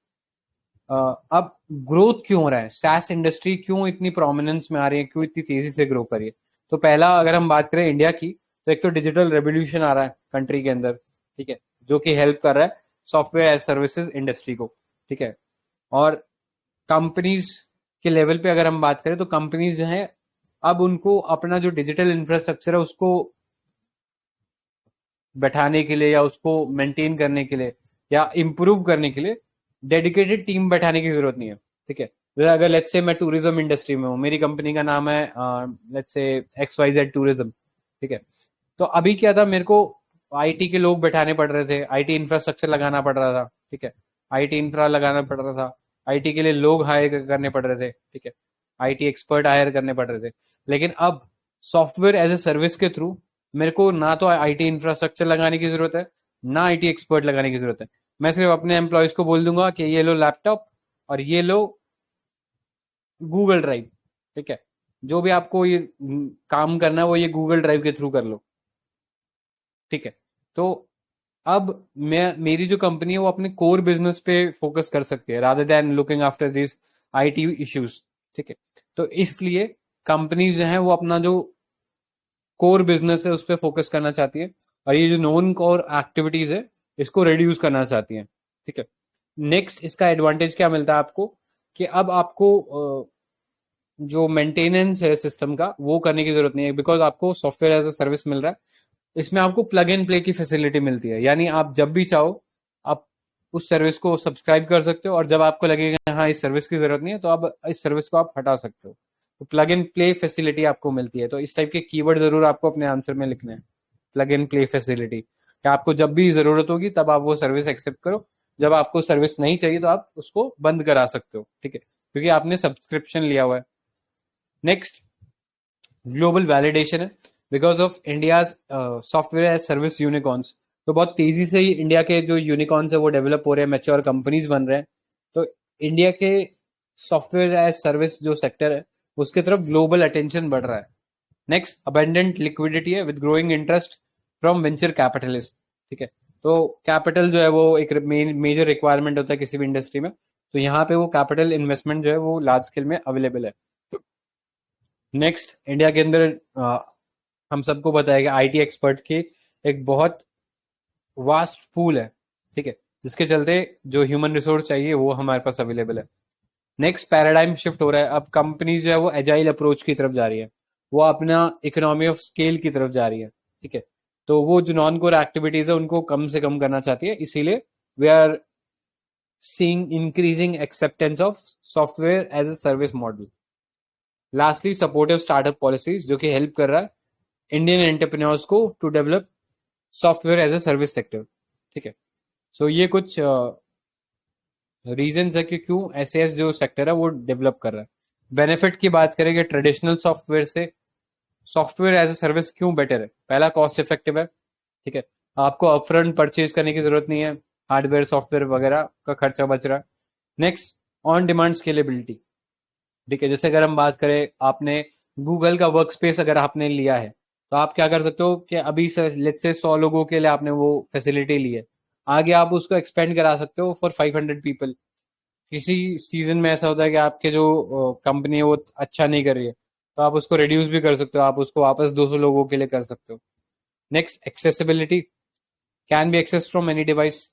अब ग्रोथ क्यों हो रहा है, SaaS इंडस्ट्री क्यों इतनी प्रोमिनेंस में आ रही है, क्यों इतनी तेजी से ग्रो कर रही है? तो पहला अगर हम बात करें इंडिया की, तो एक तो डिजिटल रेवोल्यूशन आ रहा है कंट्री के अंदर। ठीक है, जो कि हेल्प कर रहा है सॉफ्टवेयर एज सर्विसेज इंडस्ट्री को। ठीक है, और कंपनीज के लेवल पे अगर हम बात करें तो कंपनीज जो है अब उनको अपना जो डिजिटल इंफ्रास्ट्रक्चर है उसको बैठाने के लिए या उसको मेंटेन करने के लिए या इम्प्रूव करने के लिए डेडिकेटेड टीम बैठाने की जरूरत नहीं है। ठीक है, जैसे अगर लेट्स से मैं टूरिज्म इंडस्ट्री में हूँ, मेरी कंपनी का नाम है लेट्स से XYZ टूरिज्म। ठीक है, तो अभी क्या था, मेरे को IT के लोग बैठाने पड़ रहे थे, IT इंफ्रास्ट्रक्चर लगाना पड़ रहा था। ठीक है, IT इंफ्रा लगाना पड़ रहा था, IT के लिए लोग हायर करने पड़ रहे थे। ठीक है, IT एक्सपर्ट हायर करने पड़ रहे थे। लेकिन अब सॉफ्टवेयर एज ए सर्विस के थ्रू मेरे को ना तो IT इंफ्रास्ट्रक्चर लगाने की जरूरत है, ना IT एक्सपर्ट लगाने की जरूरत है। मैं सिर्फ अपने एम्प्लॉयज को बोल दूंगा कि ये लो लैपटॉप और ये लो गूगल ड्राइव। ठीक है, जो भी आपको ये काम करना है वो ये गूगल ड्राइव के थ्रू कर लो। ठीक है, तो अब मेरी जो कंपनी है वो अपने कोर बिजनेस पे फोकस कर सकती है rather than looking after this IT issues. ठीक है, तो इसलिए कंपनीज जो है वो अपना जो कोर बिजनेस है उस पर फोकस करना चाहती है, और ये जो नॉन कोर एक्टिविटीज है इसको रिड्यूस करना चाहती है। ठीक है, नेक्स्ट, इसका एडवांटेज क्या मिलता है आपको कि अब आपको जो मेंटेनेंस है सिस्टम का वो करने की जरूरत नहीं है, बिकॉज आपको सॉफ्टवेयर एज अ सर्विस मिल रहा है। इसमें आपको प्लग एंड प्ले की फैसिलिटी मिलती है, यानी आप जब भी चाहो आप उस सर्विस को सब्सक्राइब कर सकते हो, और जब आपको लगेगा हाँ इस सर्विस की जरूरत नहीं है तो अब इस सर्विस को आप हटा सकते हो। तो प्लग एंड प्ले फैसिलिटी आपको मिलती है। तो इस टाइप के कीवर्ड जरूर आपको अपने आंसर में लिखने हैं, प्लग एंड प्ले फैसिलिटी, कि आपको जब भी जरूरत होगी तब आप वो सर्विस एक्सेप्ट करो, जब आपको सर्विस नहीं चाहिए तो आप उसको बंद करा सकते हो। ठीक है, क्योंकि आपने सब्सक्रिप्शन लिया हुआ है। नेक्स्ट, ग्लोबल वैलिडेशन है because of India's software as service unicorns. तो बहुत तेजी से ही इंडिया के जो यूनिकॉर्न्स है वो डेवलप हो रहे हैं, मैच्योर कंपनीज बन रहे हैं। तो इंडिया के सॉफ्टवेयर एज सर्विस जो सेक्टर है उसके तरफ ग्लोबल अटेंशन बढ़ रहा है। नेक्स्ट, अबेंडेंट लिक्विडिटी है with growing interest from venture capitalist. ठीक है, तो कैपिटल जो है वो एक मेजर रिक्वायरमेंट होता है किसी भी इंडस्ट्री में, तो यहाँ पे वो कैपिटल इन्वेस्टमेंट जो है वो लार्ज स्केल में अवेलेबल है। नेक्स्ट, इंडिया के अंदर हम सबको पता है कि IT एक्सपर्ट की एक बहुत वास्ट पूल है। ठीक है, जिसके चलते जो ह्यूमन रिसोर्स चाहिए वो हमारे पास अवेलेबल है। नेक्स्ट, पैराडाइम शिफ्ट हो रहा है, अब कंपनी जो है वो एजाइल अप्रोच की तरफ जा रही है, वो अपना इकोनॉमी ऑफ स्केल की तरफ जा रही है। ठीक है, तो वो जो नॉन कोर एक्टिविटीज है उनको कम से कम करना चाहती है, इसीलिए we are seeing increasing acceptance of software as a service model. Lastly, supportive startup policies जो कि हेल्प कर रहा है इंडियन एंटरप्रेन्योर्स को to develop software as a service sector. ठीक है, सो ये कुछ रीजंस है कि क्यों SAS जो सेक्टर है वो डेवलप कर रहा है। बेनिफिट की बात करें कि ट्रेडिशनल सॉफ्टवेयर से सॉफ्टवेयर एज अ सर्विस क्यों बेटर है? पहला, कॉस्ट इफेक्टिव है। ठीक है, आपको अपफ्रंट परचेज करने की जरूरत नहीं है, हार्डवेयर सॉफ्टवेयर वगैरह का खर्चा बच रहा है। Next, on demand scalability. ठीक है, जैसे अगर हम बात करें, आपने गूगल का वर्क स्पेस अगर आपने लिया है तो आप क्या कर सकते हो कि अभी लेट्स से 100 लोगों के लिए आपने वो फैसिलिटी ली है, आगे आप उसको एक्सपेंड करा सकते हो फॉर 500 पीपल। किसी सीजन में ऐसा होता है कि आपके जो कंपनी है वो अच्छा नहीं कर रही है, तो आप उसको रिड्यूस भी कर सकते हो, आप उसको वापस 200 लोगों के लिए कर सकते हो। Next, accessibility, can be access from any device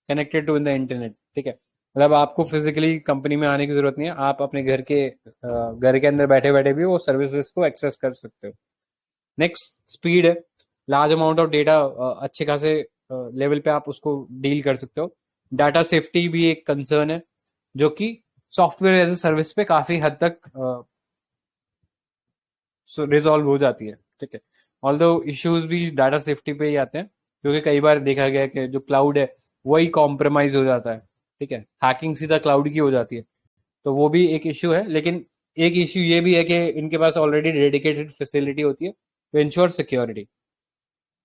connected to in the internet. ठीक है, मतलब आपको फिजिकली कंपनी में आने की जरूरत नहीं है, आप अपने घर के अंदर बैठे बैठे भी वो सर्विसेज को एक्सेस कर सकते हो। नेक्स्ट, स्पीड है, लार्ज अमाउंट ऑफ डेटा अच्छे खासे लेवल पे आप उसको डील कर सकते हो। डाटा सेफ्टी भी एक कंसर्न है, जो कि सॉफ्टवेयर एज ए सर्विस पे काफी हद तक रिजॉल्व हो जाती है। ठीक है, ऑल्दो इश्यूज भी डाटा सेफ्टी पे ही आते हैं, क्योंकि कई बार देखा गया है कि जो क्लाउड है वही कॉम्प्रोमाइज हो जाता है। ठीक है, हैकिंग सीधा क्लाउड की हो जाती है, तो वो भी एक इश्यू है। लेकिन एक इश्यू ये भी है कि इनके पास ऑलरेडी डेडिकेटेड फैसिलिटी होती है to ensure security.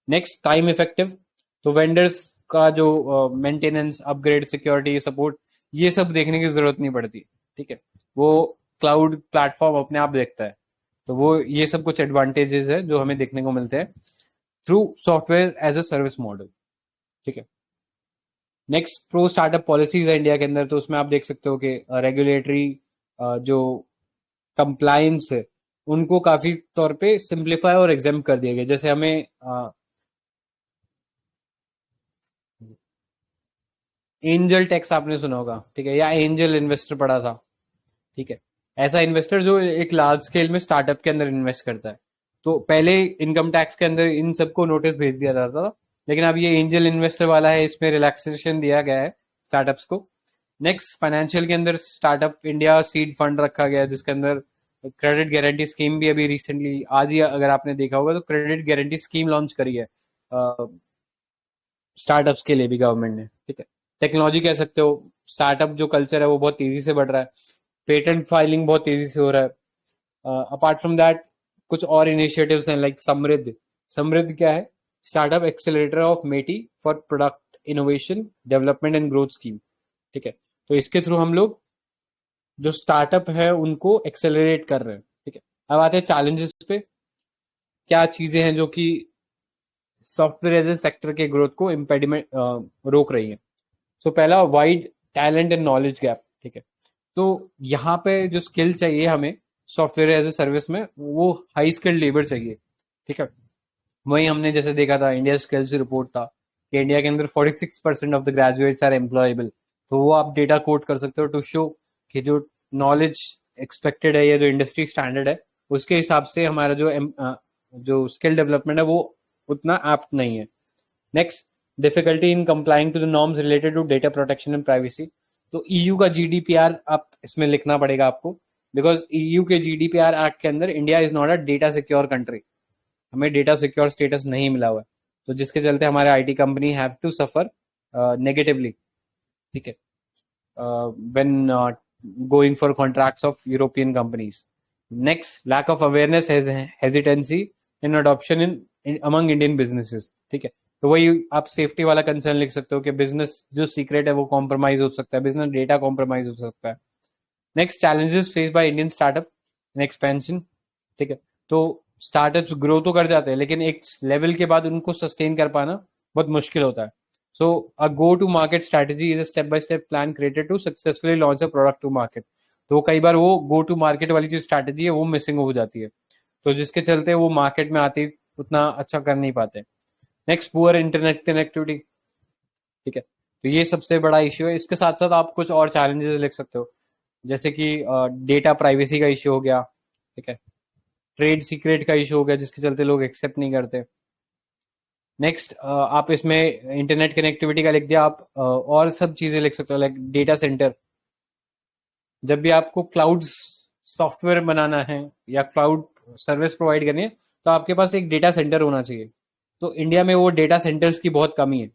Next, time effective, तो वेंडर्स का जो मेंटेनेंस, अपग्रेड, सिक्योरिटी सपोर्ट, ये सब देखने की जरूरत नहीं पड़ती। ठीक है, वो क्लाउड प्लेटफॉर्म अपने आप देखता है। तो वो ये सब कुछ एडवांटेजेस है जो हमें देखने को मिलते हैं through software as a service model. ठीक है, नेक्स्ट, प्रो स्टार्टअप पॉलिसीज है इंडिया के अंदर, तो उसमें आप देख सकते हो कि रेगुलेटरी जो कंप्लायंस है उनको काफी तौर पे सिंप्लीफाई और एग्जाम कर दिया गया। जैसे हमें एंजल टैक्स आपने सुना होगा, ठीक है, या एंजल इन्वेस्टर पढ़ा था। ठीक है, ऐसा इन्वेस्टर जो एक लार्ज स्केल में स्टार्टअप के अंदर इन्वेस्ट करता है। तो पहले इनकम टैक्स के अंदर इन सबको नोटिस भेज दिया जाता था, लेकिन अब ये एंजल इन्वेस्टर वाला है, इसमें रिलैक्सेशन दिया गया है स्टार्टअप्स को। नेक्स्ट, फाइनेंशियल के अंदर स्टार्टअप इंडिया सीड फंड रखा गया है, जिसके अंदर क्रेडिट गारंटी स्कीम भी अभी रिसेंटली आज ही अगर आपने देखा होगा तो क्रेडिट गारंटी स्कीम लॉन्च करी है स्टार्टअप्स के लिए भी गवर्नमेंट ने। ठीक है, टेक्नोलॉजी कह सकते हो, स्टार्टअप जो कल्चर है वो बहुत तेजी से बढ़ रहा है, पेटेंट फाइलिंग बहुत तेजी से हो रहा है। अपार्ट फ्रॉम दैट कुछ और इनिशिएटिव्स हैं लाइक समृद्ध। समृद्ध क्या है? Startup accelerator of MeitY for product innovation development and growth scheme. ठीक है, तो इसके थ्रू हम लोग जो स्टार्टअप है उनको एक्सेलरेट कर रहे हैं। ठीक है, अब आते हैं चैलेंजेस पे। क्या चीजें हैं जो कि सॉफ्टवेयर एज ए सेक्टर के ग्रोथ को इम्पेडिमेंट रोक रही है? सो पहला, wide talent and knowledge gap. ठीक है, तो यहाँ पे जो स्किल चाहिए हमें सॉफ्टवेयर एज ए सर्विस में, वो हाई स्किल्ड लेबर चाहिए। ठीक है, वही हमने जैसे देखा था इंडिया स्किल्स रिपोर्ट था कि इंडिया के अंदर 46% of the graduates are employable. तो वो आप डेटा कोट कर सकते हो टू शो कि जो नॉलेज एक्सपेक्टेड है या जो इंडस्ट्री स्टैंडर्ड है उसके हिसाब से हमारा जो स्किल डेवलपमेंट है वो उतना एप्ट नहीं है। Next, difficulty in complying to the norms related to data protection and privacy. तो ईयू का जीडीपीआर आप इसमें लिखना पड़ेगा आपको, बिकॉज ईयू के जीडीपीआर एक्ट के अंदर India is not a data secure country, हमें डेटा सिक्योर स्टेटस नहीं मिला हुआ है, तो जिसके चलते हमारे IT company have to suffer negatively. ठीक है, when going for contracts of European companies. Next, lack of awareness, hesitancy in adoption in among Indian businesses. ठीक है, तो वही आप सेफ्टी वाला कंसर्न लिख सकते हो कि बिजनेस जो सीक्रेट है वो कॉम्प्रोमाइज हो सकता है, बिजनेस डेटा कॉम्प्रोमाइज हो सकता है। Next, challenges face by Indian startup in expansion. ठीक है, तो स्टार्टअप्स ग्रो तो कर जाते हैं लेकिन एक लेवल के बाद उनको सस्टेन कर पाना बहुत मुश्किल होता है। So a go to market strategy is a step by step plan created to successfully launch a product to market. तो कई बार वो गो टू मार्केट वाली जो स्ट्रेटेजी है वो मिसिंग हो जाती है, तो जिसके चलते वो मार्केट में आते उतना अच्छा कर नहीं पाते। Next, poor internet connectivity. ठीक है, तो ये सबसे बड़ा इश्यू है। इसके साथ साथ आप कुछ और चैलेंजेस लिख सकते हो, जैसे कि डेटा प्राइवेसी का इश्यू हो गया। ठीक है, ट्रेड सीक्रेट का इशू हो गया जिसके चलते लोग एक्सेप्ट नहीं करते। नेक्स्ट, आप इसमें इंटरनेट कनेक्टिविटी का लिख दिया, आप और सब चीजें लिख सकते हो लाइक डेटा सेंटर। जब भी आपको क्लाउड सॉफ्टवेयर बनाना है या क्लाउड सर्विस प्रोवाइड करनी है तो आपके पास एक डेटा सेंटर होना चाहिए। तो इंडिया में वो डेटा सेंटर्स की बहुत कमी है,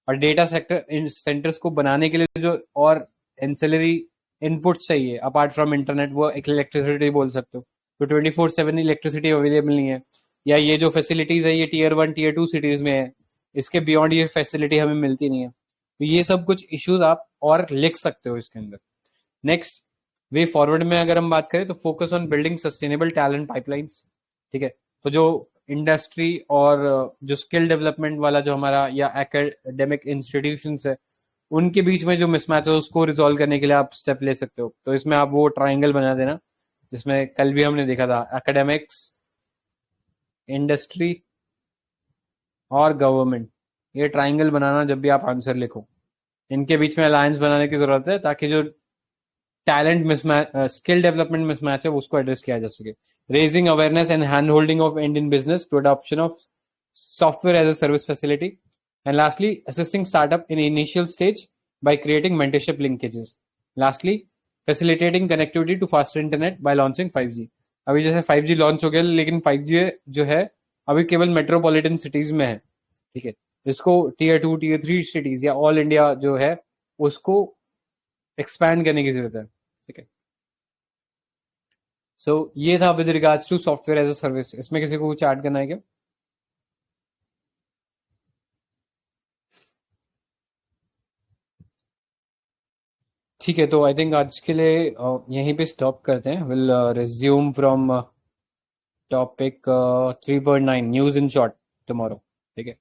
और डेटा सेक्टर सेंटर्स को बनाने के लिए जो और एंसिलरी इनपुट चाहिए अपार्ट फ्रॉम इंटरनेट, वो इलेक्ट्रिसिटी बोल सकते हो। तो 24/7 इलेक्ट्रिसिटी अवेलेबल नहीं है, या ये जो फैसिलिटीज है ये टीयर 1 टीयर 2 सिटीज में है, इसके बियॉन्ड ये फैसिलिटी हमें मिलती नहीं है। तो ये सब कुछ इश्यूज आप और लिख सकते हो इसके अंदर। नेक्स्ट, वे फॉरवर्ड में अगर हम बात करें तो focus on building sustainable talent pipelines. ठीक है, तो जो इंडस्ट्री और जो स्किल डेवलपमेंट वाला जो हमारा या एकेडमिक इंस्टीट्यूशंस है उनके बीच में जो मिसमैच है उसको रिजॉल्व करने के लिए आप स्टेप ले सकते हो। तो इसमें आप वो ट्राइंगल बना देना जिसमें कल भी हमने देखा था, एकेडमिक्स, इंडस्ट्री और गवर्नमेंट, ये ट्राइंगल बनाना जब भी आप आंसर लिखो। इनके बीच में अलायंस बनाने की जरूरत है ताकि जो talent mismatch, skill development mismatch है उसको एड्रेस किया जा सके। Raising awareness and hand holding of Indian business to adoption of software as a service facility. And lastly, assisting startup in initial stage by creating mentorship linkages. Lastly, facilitating connectivity to faster internet by launching 5G। अभी जैसे 5G launch हो गया, लेकिन 5G जो है अभी केवल metropolitan cities में है, ठीक है। इसको टीयर 2 टीयर 3 सिटीज या ऑल इंडिया जो है उसको एक्सपैंड करने की जरूरत है, ठीक है। सो ये था with regards to software as a service. इसमें किसी को कुछ ऐड करना है क्या? ठीक है, तो आई थिंक आज के लिए यहीं पे स्टॉप करते हैं। Will resume from topic 3.9 news in short tomorrow, ठीक है।